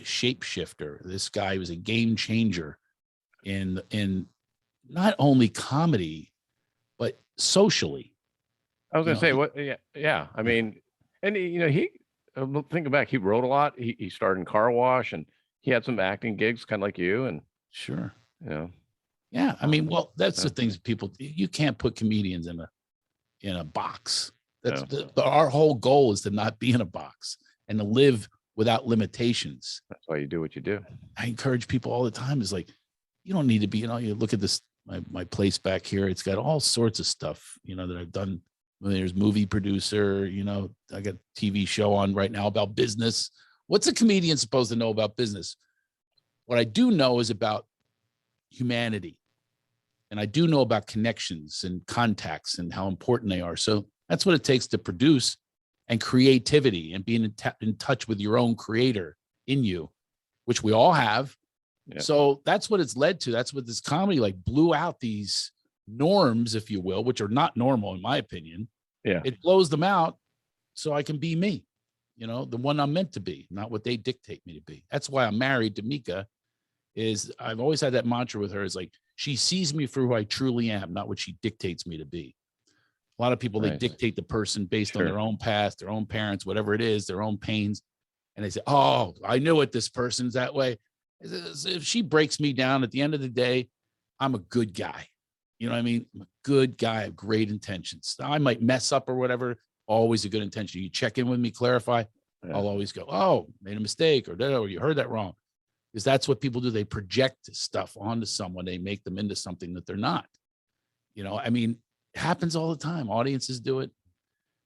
shapeshifter. This guy was a game changer in not only comedy, but socially. I was going to say, yeah. I mean, and he thinking back, he wrote a lot. He started in car wash, and he had some acting gigs, kind of like you. And sure. Yeah. I mean, well, that's the things you can't put comedians in a box. That's our whole goal is to not be in a box and to live without limitations. That's why you do what you do. I encourage people all the time. Is like, you don't need to be, you look at this, my place back here. It's got all sorts of stuff, that I've done. There's movie producer, I got a TV show on right now about business. What's a comedian supposed to know about business? What I do know is about humanity. And I do know about connections and contacts and how important they are. So that's what it takes to produce, and creativity, and being in touch with your own creator in you, which we all have. Yeah. So that's what it's led to. That's what this comedy blew out these norms, if you will, which are not normal in my opinion. Yeah. It blows them out so I can be me, the one I'm meant to be, not what they dictate me to be. That's why I'm married to Mika. I've always had that mantra with her, is like, she sees me for who I truly am, not what she dictates me to be. A lot of people, they dictate the person based on their own past, their own parents, whatever it is, their own pains. And they say, oh, I knew it. This person's that way. If she breaks me down, at the end of the day, I'm a good guy. You know what I mean? I'm a good guy, I have great intentions. I might mess up or whatever. Always a good intention. You check in with me, clarify. Yeah. I'll always go, oh, made a mistake, or you heard that wrong. Because that's what people do. They project stuff onto someone. They make them into something that they're not. I mean, it happens all the time. Audiences do it.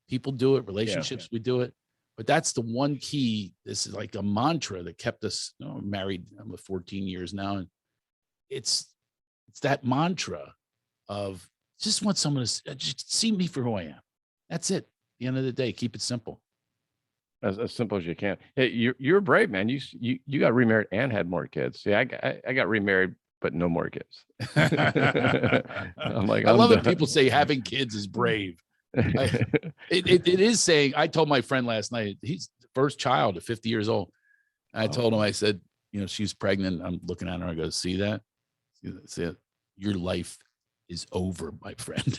People do it. Relationships, we do it. But that's the one key. This is like a mantra that kept us married. I'm 14 years now. And it's that mantra of just want someone to just see me for who I am. That's it. At the end of the day, keep it simple. As simple as you can. Hey, you're brave, man. You got remarried and had more kids. See, I got remarried, but no more kids. I'm like, I love it. People say having kids is brave. It is saying. I told my friend last night, he's the first child at 50 years old. I told him, I said, she's pregnant. I'm looking at her. I go, see that? See it? Your life is over, my friend.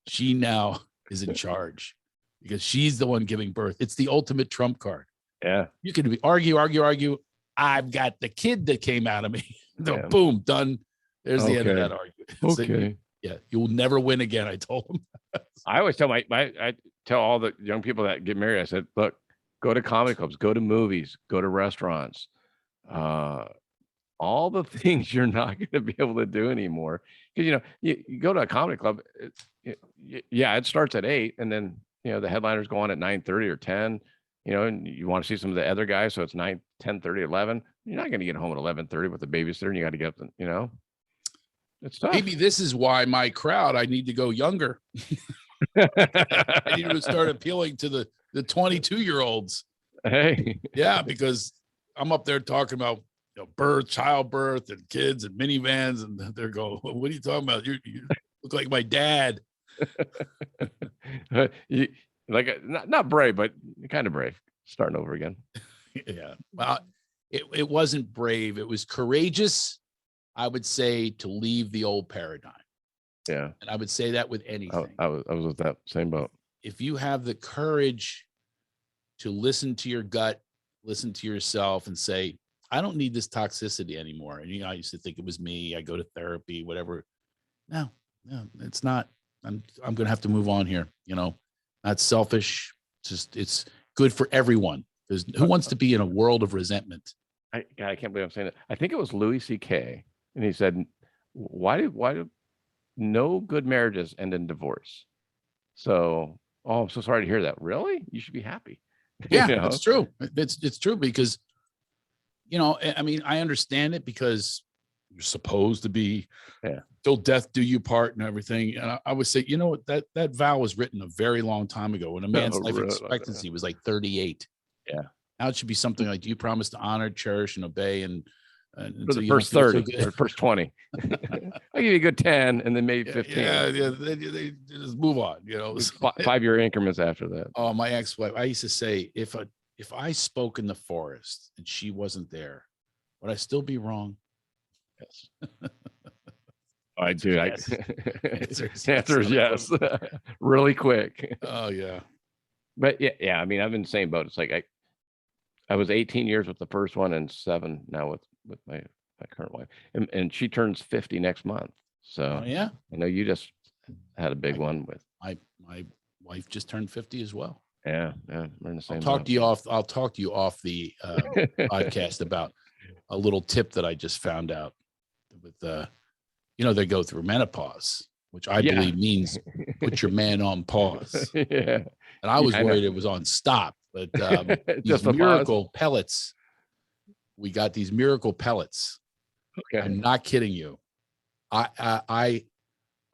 She now is in charge because she's the one giving birth. It's the ultimate trump card. Yeah. You can argue. I've got the kid that came out of me. Boom, done. There's the end of that argument. Okay. Yeah, you'll never win again. I told him. I always tell I tell all the young people that get married, I said, look, go to comedy clubs, go to movies, go to restaurants. All the things you're not going to be able to do anymore. Because, you go to a comedy club, it starts at 8, and then, the headliners go on at 9:30 or 10, and you want to see some of the other guys. So it's 9, 10:30, 11. You're not going to get home at 11:30 with a babysitter, and you got to get up. It's tough. Maybe this is why my crowd, I need to go younger. I need to start appealing to the 22-year-olds. Hey, yeah, because I'm up there talking about birth, childbirth, and kids and minivans, and they're going, "What are you talking about? You look like my dad." not brave, but kind of brave. Starting over again. Yeah. Well, it wasn't brave. It was courageous, I would say, to leave the old paradigm. Yeah. And I would say that with anything. I was with that same boat. If you have the courage to listen to your gut, listen to yourself and say, I don't need this toxicity anymore. And, I used to think it was me. I go to therapy, whatever. No, it's not. I'm going to have to move on here. Not selfish. It's good for everyone. Because who wants to be in a world of resentment? I can't believe I'm saying that. I think it was Louis C.K. And he said, why do no good marriages end in divorce? So, I'm so sorry to hear that. Really? You should be happy. Yeah, that's true. It's true because, I mean, I understand it because you're supposed to be till death do you part and everything. And I would say, that vow was written a very long time ago when a man's life expectancy was like 38. Yeah. Now it should be something like, do you promise to honor, cherish, and obey? And for the first 30 or first 20, I'll give you a good 10 and then maybe 15. Yeah. They just move on, 5-year increments after that. Oh, my ex-wife, I used to say, if I spoke in the forest and she wasn't there, would I still be wrong? Yes. I do. Yes. Answer is yes. Really quick. Oh yeah. But yeah. I mean, I'm in the same boat. It's like I was 18 years with the first one and 7 now with my current wife, and she turns 50 next month. So yeah, I know you just had a big one with my wife just turned 50 as well. Yeah, we're in the same. I'll talk to you off the podcast about a little tip that I just found out with they go through menopause, which I believe means put your man on pause. Yeah. And I was worried it was on stop, but these miracle pellets, we got these miracle pellets. Okay. I'm not kidding you. I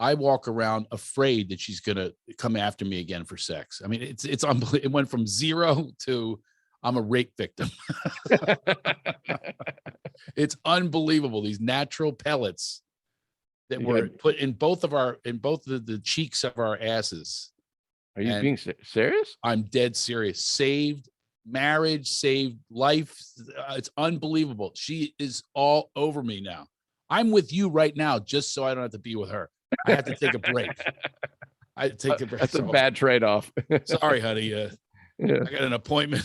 walk around afraid that she's going to come after me again for sex. I mean, it's unbelievable. It went from 0 to I'm a rape victim. It's unbelievable. These natural pellets that were put in both of the cheeks of our asses. Are you being serious? I'm dead serious. Saved marriage, saved life. It's unbelievable. She is all over me now. I'm with you right now, just so I don't have to be with her. I have to take a break. That's a bad trade-off. Sorry, honey. I got an appointment.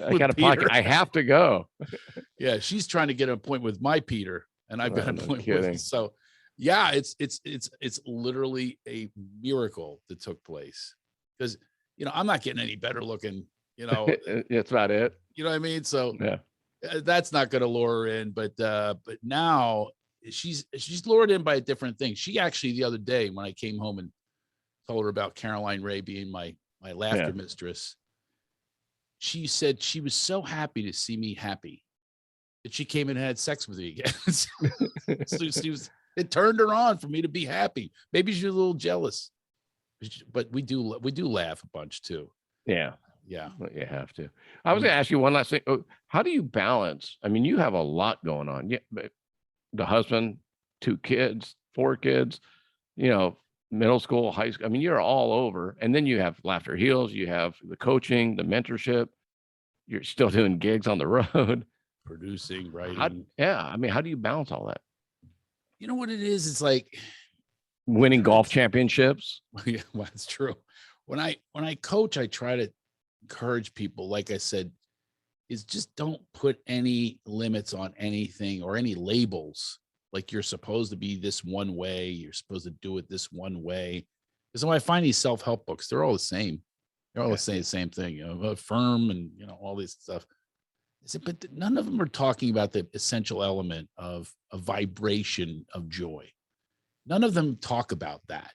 I got a pocket. I have to go. Yeah, she's trying to get an appointment with my Peter, and I've got an appointment with. So, yeah, it's literally a miracle that took place because I'm not getting any better looking. That's about it. You know what I mean? So that's not going to lure her in. But now she's lured in by a different thing. She actually the other day when I came home and told her about Caroline Ray being my laughter mistress, she said she was so happy to see me happy that she came and had sex with me again. So it turned her on for me to be happy. Maybe she's a little jealous, but we do laugh a bunch too. Yeah. Yeah. Well, you have to. I was going to ask you one last thing. How do you balance? I mean, you have a lot going on. Yeah, but the husband, 2 kids, 4 kids, middle school, high school. I mean, you're all over. And then you have Laughter Heals. You have the coaching, the mentorship. You're still doing gigs on the road. Producing, writing. I mean, how do you balance all that? You know what it is? It's like winning golf championships. Yeah, well, that's true. When I coach, I try to encourage people, like I said, is just don't put any limits on anything or any labels. Like you're supposed to be this one way, you're supposed to do it this one way. Because when I find these self-help books, they're all the same. They're all saying the same thing, affirm and all this stuff. I said, but none of them are talking about the essential element of a vibration of joy. None of them talk about that.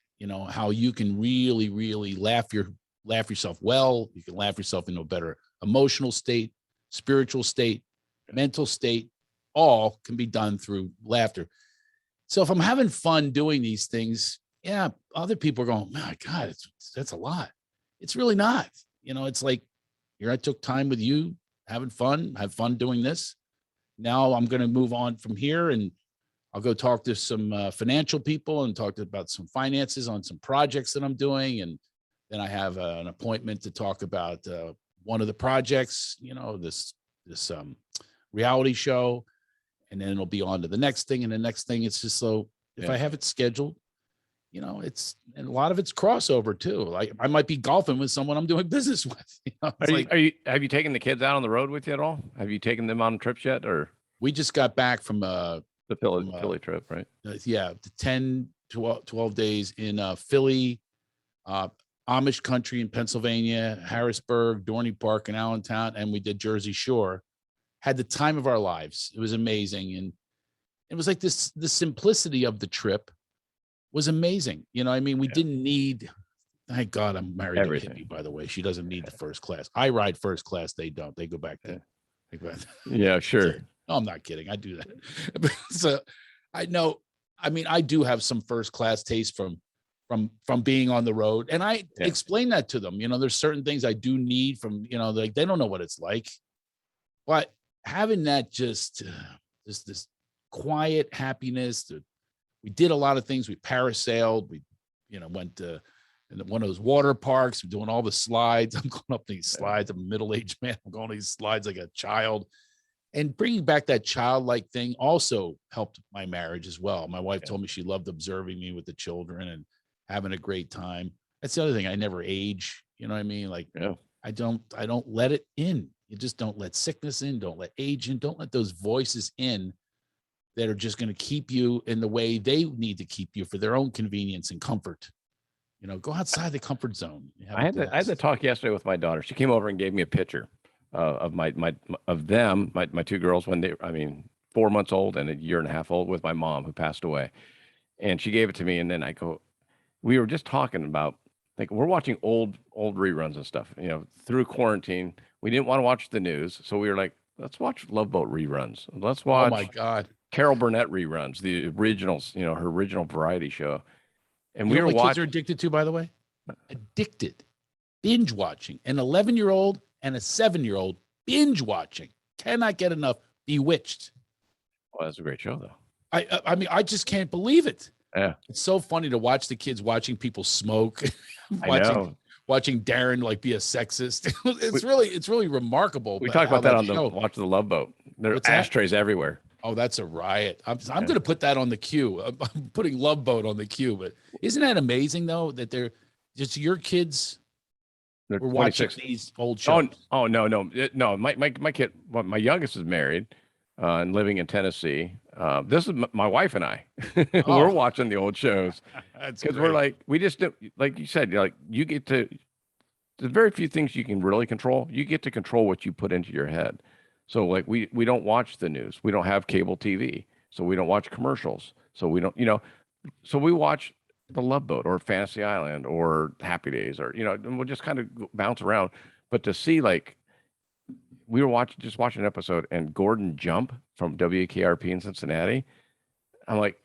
How you can really, really laugh yourself well. You can laugh yourself into a better emotional state, spiritual state, mental state, all can be done through laughter. So if I'm having fun doing these things, yeah, other people are going, my God, that's a lot. It's really not. It's like, here I took time with you, having fun, have fun doing this. Now I'm going to move on from here, and I'll go talk to some financial people and talk about some finances on some projects that I'm doing. And then I have an appointment to talk about one of the projects, this reality show. And then it'll be on to the next thing and the next thing. It's just so if I have it scheduled, and a lot of it's crossover too. Like I might be golfing with someone I'm doing business with. Have you taken the kids out on the road with you at all? Have you taken them on trips yet? Or we just got back from the Philly trip, right? The 10, 12 days in Philly, Amish country in Pennsylvania, Harrisburg, Dorney Park in Allentown, and we did Jersey Shore. Had the time of our lives. It was amazing. And it was like the simplicity of the trip was amazing. We didn't need, thank God I'm married to a hippie, by the way. She doesn't need the first class. I ride first class. They don't. They go back to. Yeah, sure. No, I'm not kidding. I do that. So I know, I do have some first class taste from being on the road. And I explain that to them. There's certain things I do need from, like they don't know what it's like. But having that just this quiet happiness. We did a lot of things. We parasailed. We, went to one of those water parks. We're doing all the slides. I'm going up these slides. I'm a middle-aged man. I'm going these slides like a child. And bringing back that childlike thing also helped my marriage as well. My wife told me she loved observing me with the children and having a great time. That's the other thing. I never age. You know what I mean? Like, I don't let it in. You just don't let sickness in, don't let age in, don't let those voices in that are just going to keep you in the way they need to keep you for their own convenience and comfort. Go outside the comfort zone. I had the talk yesterday with my daughter. She came over and gave me a picture of my two girls when 4 months old and a year and a half old, with my mom who passed away. And she gave it to me. And then we were just talking about, like, we're watching old reruns and stuff, through quarantine. We didn't want to watch the news. So we were like, let's watch Love Boat reruns. Let's watch oh my God, Carol Burnett reruns, the originals, her original variety show. And we were watching. Kids are addicted to, by the way, binge watching. An 11-year-old and a 7-year-old binge watching. Cannot get enough. Bewitched. Well, that's a great show, though. I just can't believe it. Yeah, it's so funny to watch the kids watching people smoke, watching Darren like be a sexist. It's really remarkable. We talked about that on the Watch the Love Boat. There are ashtrays everywhere. Oh, that's a riot. I'm going to put that on the queue. I'm putting Love Boat on the queue. But isn't that amazing though that they're just your kids? We're watching these old shows. Oh no. My kid, my youngest is married and living in Tennessee. This is my wife and I. We're watching the old shows because we're like, we just, like you said, like you get to. There's very few things you can really control. You get to control what you put into your head. So like we don't watch the news. We don't have cable TV, so we don't watch commercials. So we don't, so we watch the Love Boat or Fantasy Island or Happy Days or and we'll just kind of bounce around. But to see, like, we were watching an episode and Gordon Jump from WKRP in Cincinnati. I'm like,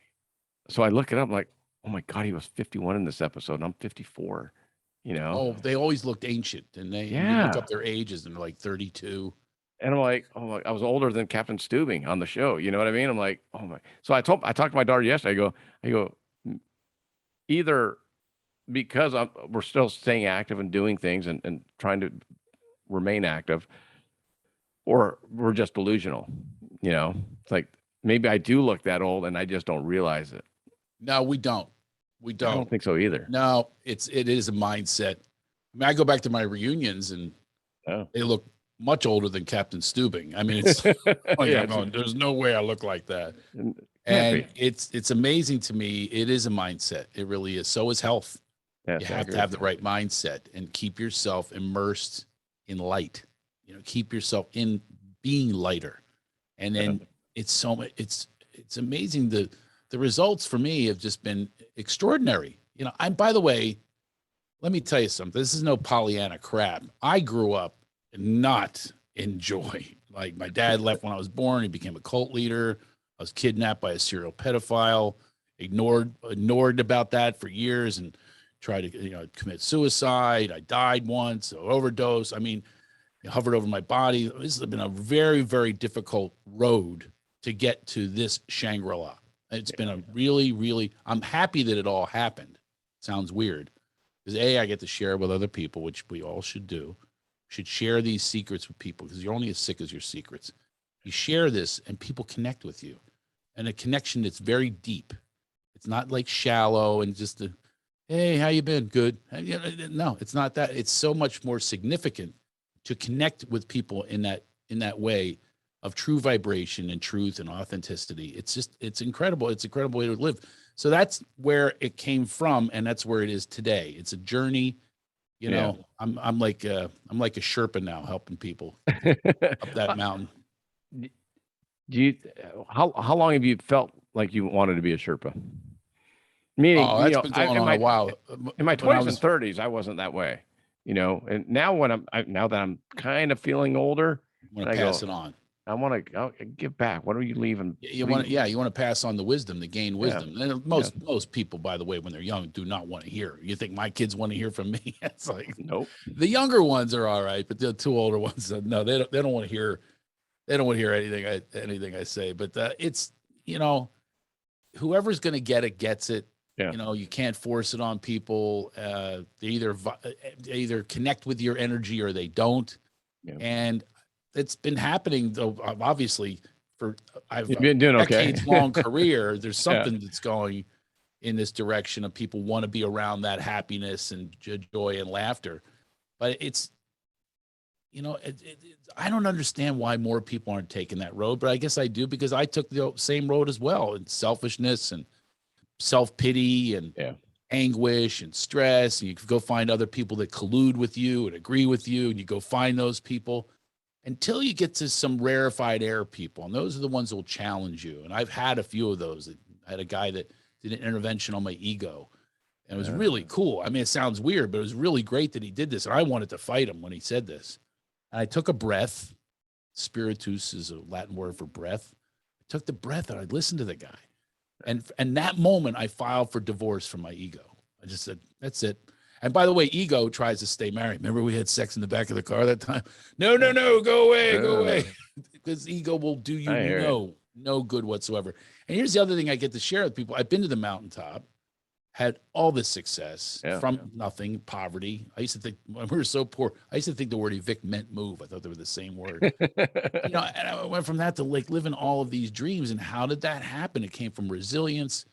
so I look it up. I'm like, oh my God, he was 51 in this episode, and I'm 54. Oh, they always looked ancient, and they look up their ages and they're like 32. And I'm like, oh, I was older than Captain Steubing on the show. You know what I mean? I'm like, oh my. So I talked to my daughter yesterday. I go, either because we're still staying active and doing things and trying to remain active, or we're just delusional. It's like maybe I do look that old and I just don't realize it. No, we don't. I don't think so either. No, it is a mindset. I go back to my reunions and they look much older than Captain Steubing. I mean, it's there's no way I look like that. And it's amazing to me. It is a mindset. It really is. So is health. Yes, you have to have the right mindset and keep yourself immersed in light. Keep yourself in being lighter. And then it's amazing. The results for me have just been extraordinary. By the way, let me tell you something. This is no Pollyanna crap. I grew up not enjoy my dad left when I was born. He became a cult leader. I was kidnapped by a serial pedophile, ignored about that for years, and tried to commit suicide. I died once, overdose. I mean, it hovered over my body. This has been a very, very difficult road to get to this Shangri-La. It's been a really, really, I'm happy that it all happened. Sounds weird. Because I get to share with other people, which we all should do. Should share these secrets with people, because you're only as sick as your secrets. You share this and people connect with you. And a connection that's very deep. It's not like shallow and just hey, how you been? Good. No, it's not that. It's so much more significant to connect with people in that way of true vibration and truth and authenticity. It's incredible. It's an incredible way to live. So that's where it came from, and that's where it is today. It's a journey. I'm like a Sherpa now, helping people up that mountain. How long have you felt like you wanted to be a Sherpa? Meaning, that's been going on a while. In my 20s and 30s, I wasn't that way, and now now that I'm kind of feeling older, I want to pass it on. I want to give back. What are you leaving? You want to pass on the wisdom, to gain wisdom. Yeah. And most people, by the way, when they're young, do not want to hear. You think my kids want to hear from me? It's like, nope. The younger ones are all right, but the two older ones, no, they don't want to hear. They don't want to hear anything I say. But it's whoever's going to get it gets it. Yeah. You can't force it on people. They either connect with your energy or they don't. Yeah. And it's been happening, though, obviously, I've been doing decades-long career. There's something that's going in this direction of people want to be around that happiness and joy and laughter. But it's, I don't understand why more people aren't taking that road, but I guess I do, because I took the same road as well, and selfishness and self-pity and anguish and stress. And you go find other people that collude with you and agree with you, and you go find those people until you get to some rarefied air people. And those are the ones that will challenge you. And I've had a few of those. I had a guy that did an intervention on my ego, and it was really cool. I mean, it sounds weird, but it was really great that he did this. And I wanted to fight him when he said this. And I took a breath. Spiritus is a Latin word for breath. I took the breath and I listened to the guy. And that moment I filed for divorce from my ego. I just said, that's it. And by the way, ego tries to stay married. Remember we had sex in the back of the car that time? No, go away. Because ego will do you no good whatsoever. And here's the other thing I get to share with people. I've been to the mountaintop, had all this success from nothing, poverty. I used to think, when we were so poor, I used to think the word evict meant move. I thought they were the same word. And I went from that to like living all of these dreams. And how did that happen? It came from resilience,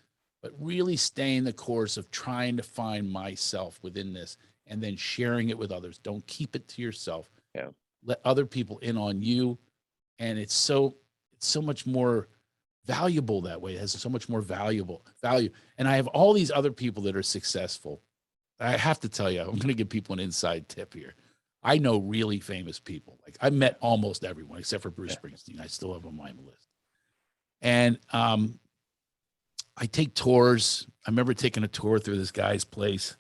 but really staying the course of trying to find myself within this and then sharing it with others. Don't keep it to yourself. Yeah. Let other people in on you. And it's so much more valuable that way. It has so much more value. And I have all these other people that are successful. I have to tell you, I'm going to give people an inside tip here. I know really famous people. Like I met almost everyone except for Bruce Springsteen. I still have him on my list. And I take tours. I remember taking a tour through this guy's place.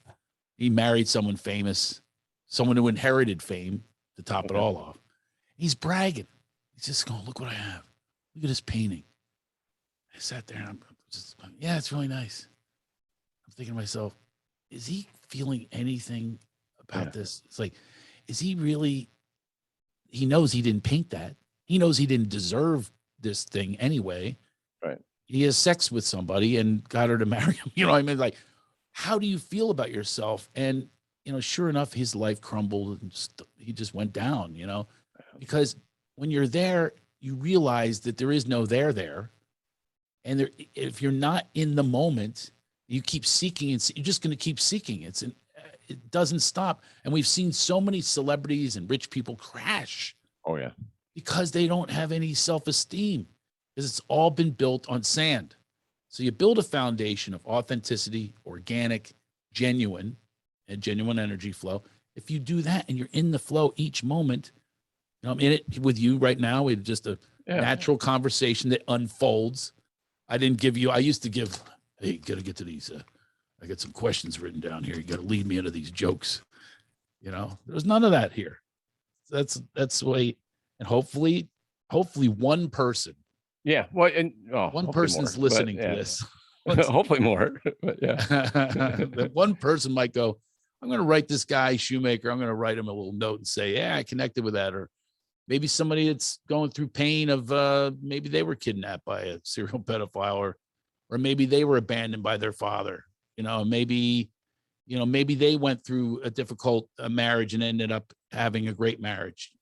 He married someone famous, someone who inherited fame to top it all off. He's bragging. He's just going, look what I have. Look at this painting. I sat there and I'm just, it's really nice. I'm thinking to myself, is he feeling anything about this? It's like, is he really, he knows he didn't paint that. He knows he didn't deserve this thing anyway. Right. He has sex with somebody and got her to marry him. You know what I mean? Like, how do you feel about yourself? And, sure enough, his life crumbled and he just went down, because when you're there, you realize that there is no there. And if you're not in the moment, you keep seeking, and you're just going to keep seeking. It doesn't stop. And we've seen so many celebrities and rich people crash. Oh, yeah. Because they don't have any self-esteem, because it's all been built on sand. So you build a foundation of authenticity, organic, genuine, and genuine energy flow. If you do that and you're in the flow each moment, I'm in it with you right now. It's just a natural conversation that unfolds. I used to give, hey, you got to get to these. I got some questions written down here. You got to lead me into these jokes. There's none of that here. That's the way. And hopefully hopefully one person. Yeah. Well, and one person's listening to this. Hopefully more. But yeah. That one person might go, I'm going to write this guy Shoemaker. I'm going to write him a little note and say, yeah, I connected with that. Or maybe somebody that's going through pain of maybe they were kidnapped by a serial pedophile, or maybe they were abandoned by their father. Maybe they went through a difficult marriage and ended up having a great marriage.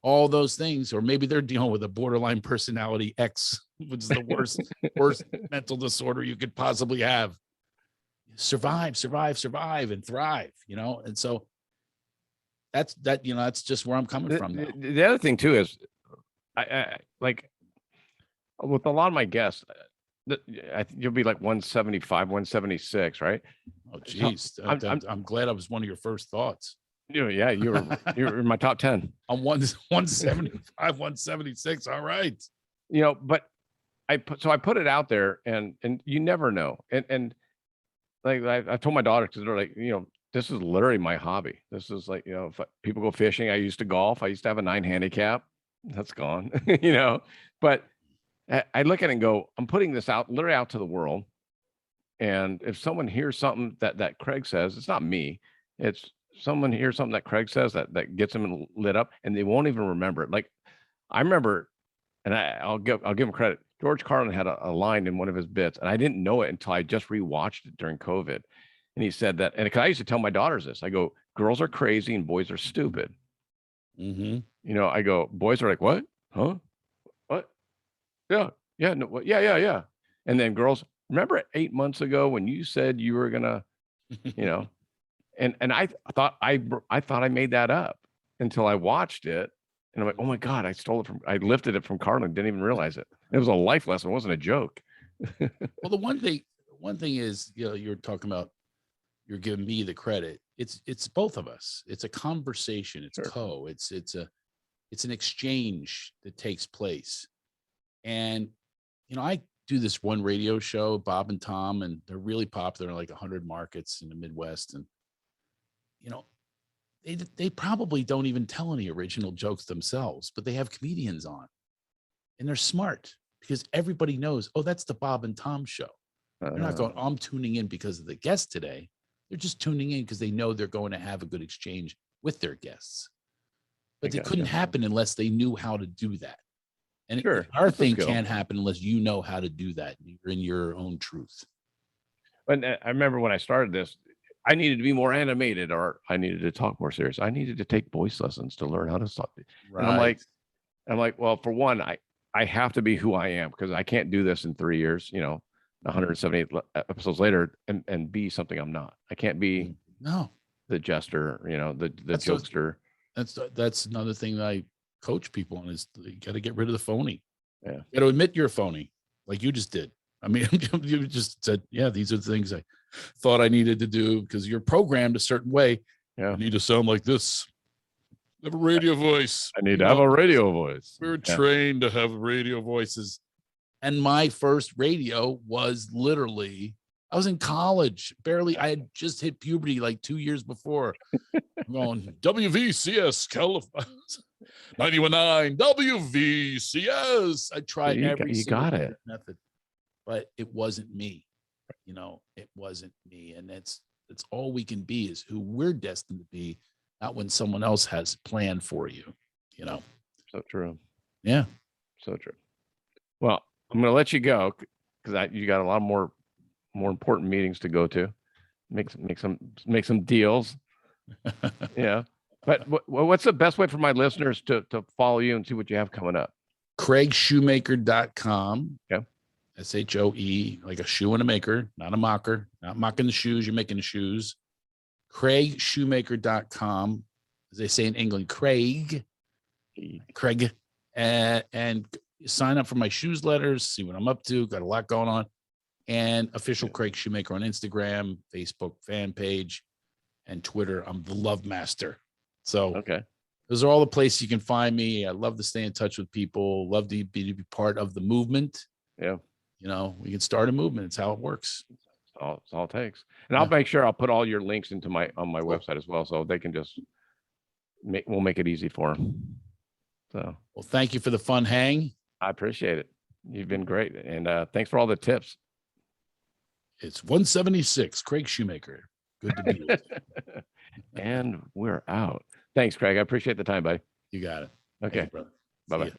All those things. Or maybe they're dealing with a borderline personality X, which is the worst mental disorder you could possibly have. Survive, and thrive, and so that's just where I'm coming from now. The other thing too is I like with a lot of my guests, I think you'll be like 175, 176, right? Oh geez. I'm glad I was one of your first thoughts. Yeah, you're in my top 10. I'm 175, 176. All right. But I put it out there, and you never know. And like I told my daughter, because they're like, this is literally my hobby. This is like, if people go fishing, I used to golf. I used to have a 9 handicap. That's gone, but I look at it and go, I'm putting this out, literally out to the world. And if someone hears something that Craig says, it's not me. It's someone hears something that Craig says that gets them lit up, and they won't even remember it. Like I remember, and I'll give him credit. George Carlin had a line in one of his bits, and I didn't know it until I just rewatched it during COVID. And he said that, and I used to tell my daughters this. I go, girls are crazy and boys are stupid. Mm-hmm. I go, boys are like, what? Huh? What? Yeah. No, yeah. And then girls, remember 8 months ago when you said you were gonna, and I thought I made that up until I watched it. And I'm like, oh my God, I lifted it from Carlin, didn't even realize it. It was a life lesson. It wasn't a joke. Well, the one thing is, you're talking about, you're giving me the credit. It's both of us. It's a conversation. It's Sure. it's an exchange that takes place. And, I do this one radio show, Bob and Tom, and they're really popular in like 100 markets in the Midwest. And, they probably don't even tell any original jokes themselves, but they have comedians on, and they're smart because everybody knows, oh, that's the Bob and Tom show. They're not going, I'm tuning in because of the guest today. They're just tuning in because they know they're going to have a good exchange with their guests. But it couldn't happen unless they knew how to do that. And our thing can't happen unless you know how to do that. You're in your own truth. And I remember when I started this, I needed to be more animated, or I needed to talk more serious. I needed to take voice lessons to learn how to talk. Right. And I'm like, well, for one, I have to be who I am, because I can't do this in 3 years, 178 episodes later, and be something I'm not. I can't be the jester, the jokester. That's another thing that I coach people on, is you got to get rid of the phony. Yeah. You got to admit you're a phony, like you just did. I mean, you just said, yeah, these are the things I thought I needed to do because you're programmed a certain way. Yeah. I need to sound like this. I have a radio voice. I need to have a radio voice. We were trained to have radio voices. And my first radio was literally, I was in college. I had just hit puberty like 2 years before. I'm going, WVCS, California, 91.9, WVCS. I tried every single method, but it wasn't me. It wasn't me. And that's all we can be, is who we're destined to be, not when someone else has planned for you, So true. Yeah. So true. Well, I'm going to let you go because you got a lot more important meetings to go to, make some deals. Yeah. But what's the best way for my listeners to follow you and see what you have coming up? CraigShoemaker.com. Yeah. SHOE, like a shoe and a maker, not a mocker, not mocking the shoes. You're making the shoes. CraigShoemaker.com, as they say in England, Craig, and sign up for my shoes letters, see what I'm up to. Got a lot going on. And official Craig Shoemaker on Instagram, Facebook fan page, and Twitter. I'm the lovemaster. So those are all the places you can find me. I love to stay in touch with people. Love to be part of the movement. Yeah. We can start a movement. It's how it works. It's all it takes. And I'll make sure I'll put all your links into on my website as well, so they can just we'll make it easy for them. So, well, thank you for the fun hang. I appreciate it. You've been great. And thanks for all the tips. It's 176, Craig Shoemaker. Good to be with you. And we're out. Thanks, Craig. I appreciate the time, buddy. You got it. Okay. Hey, brother. Bye-bye. See ya.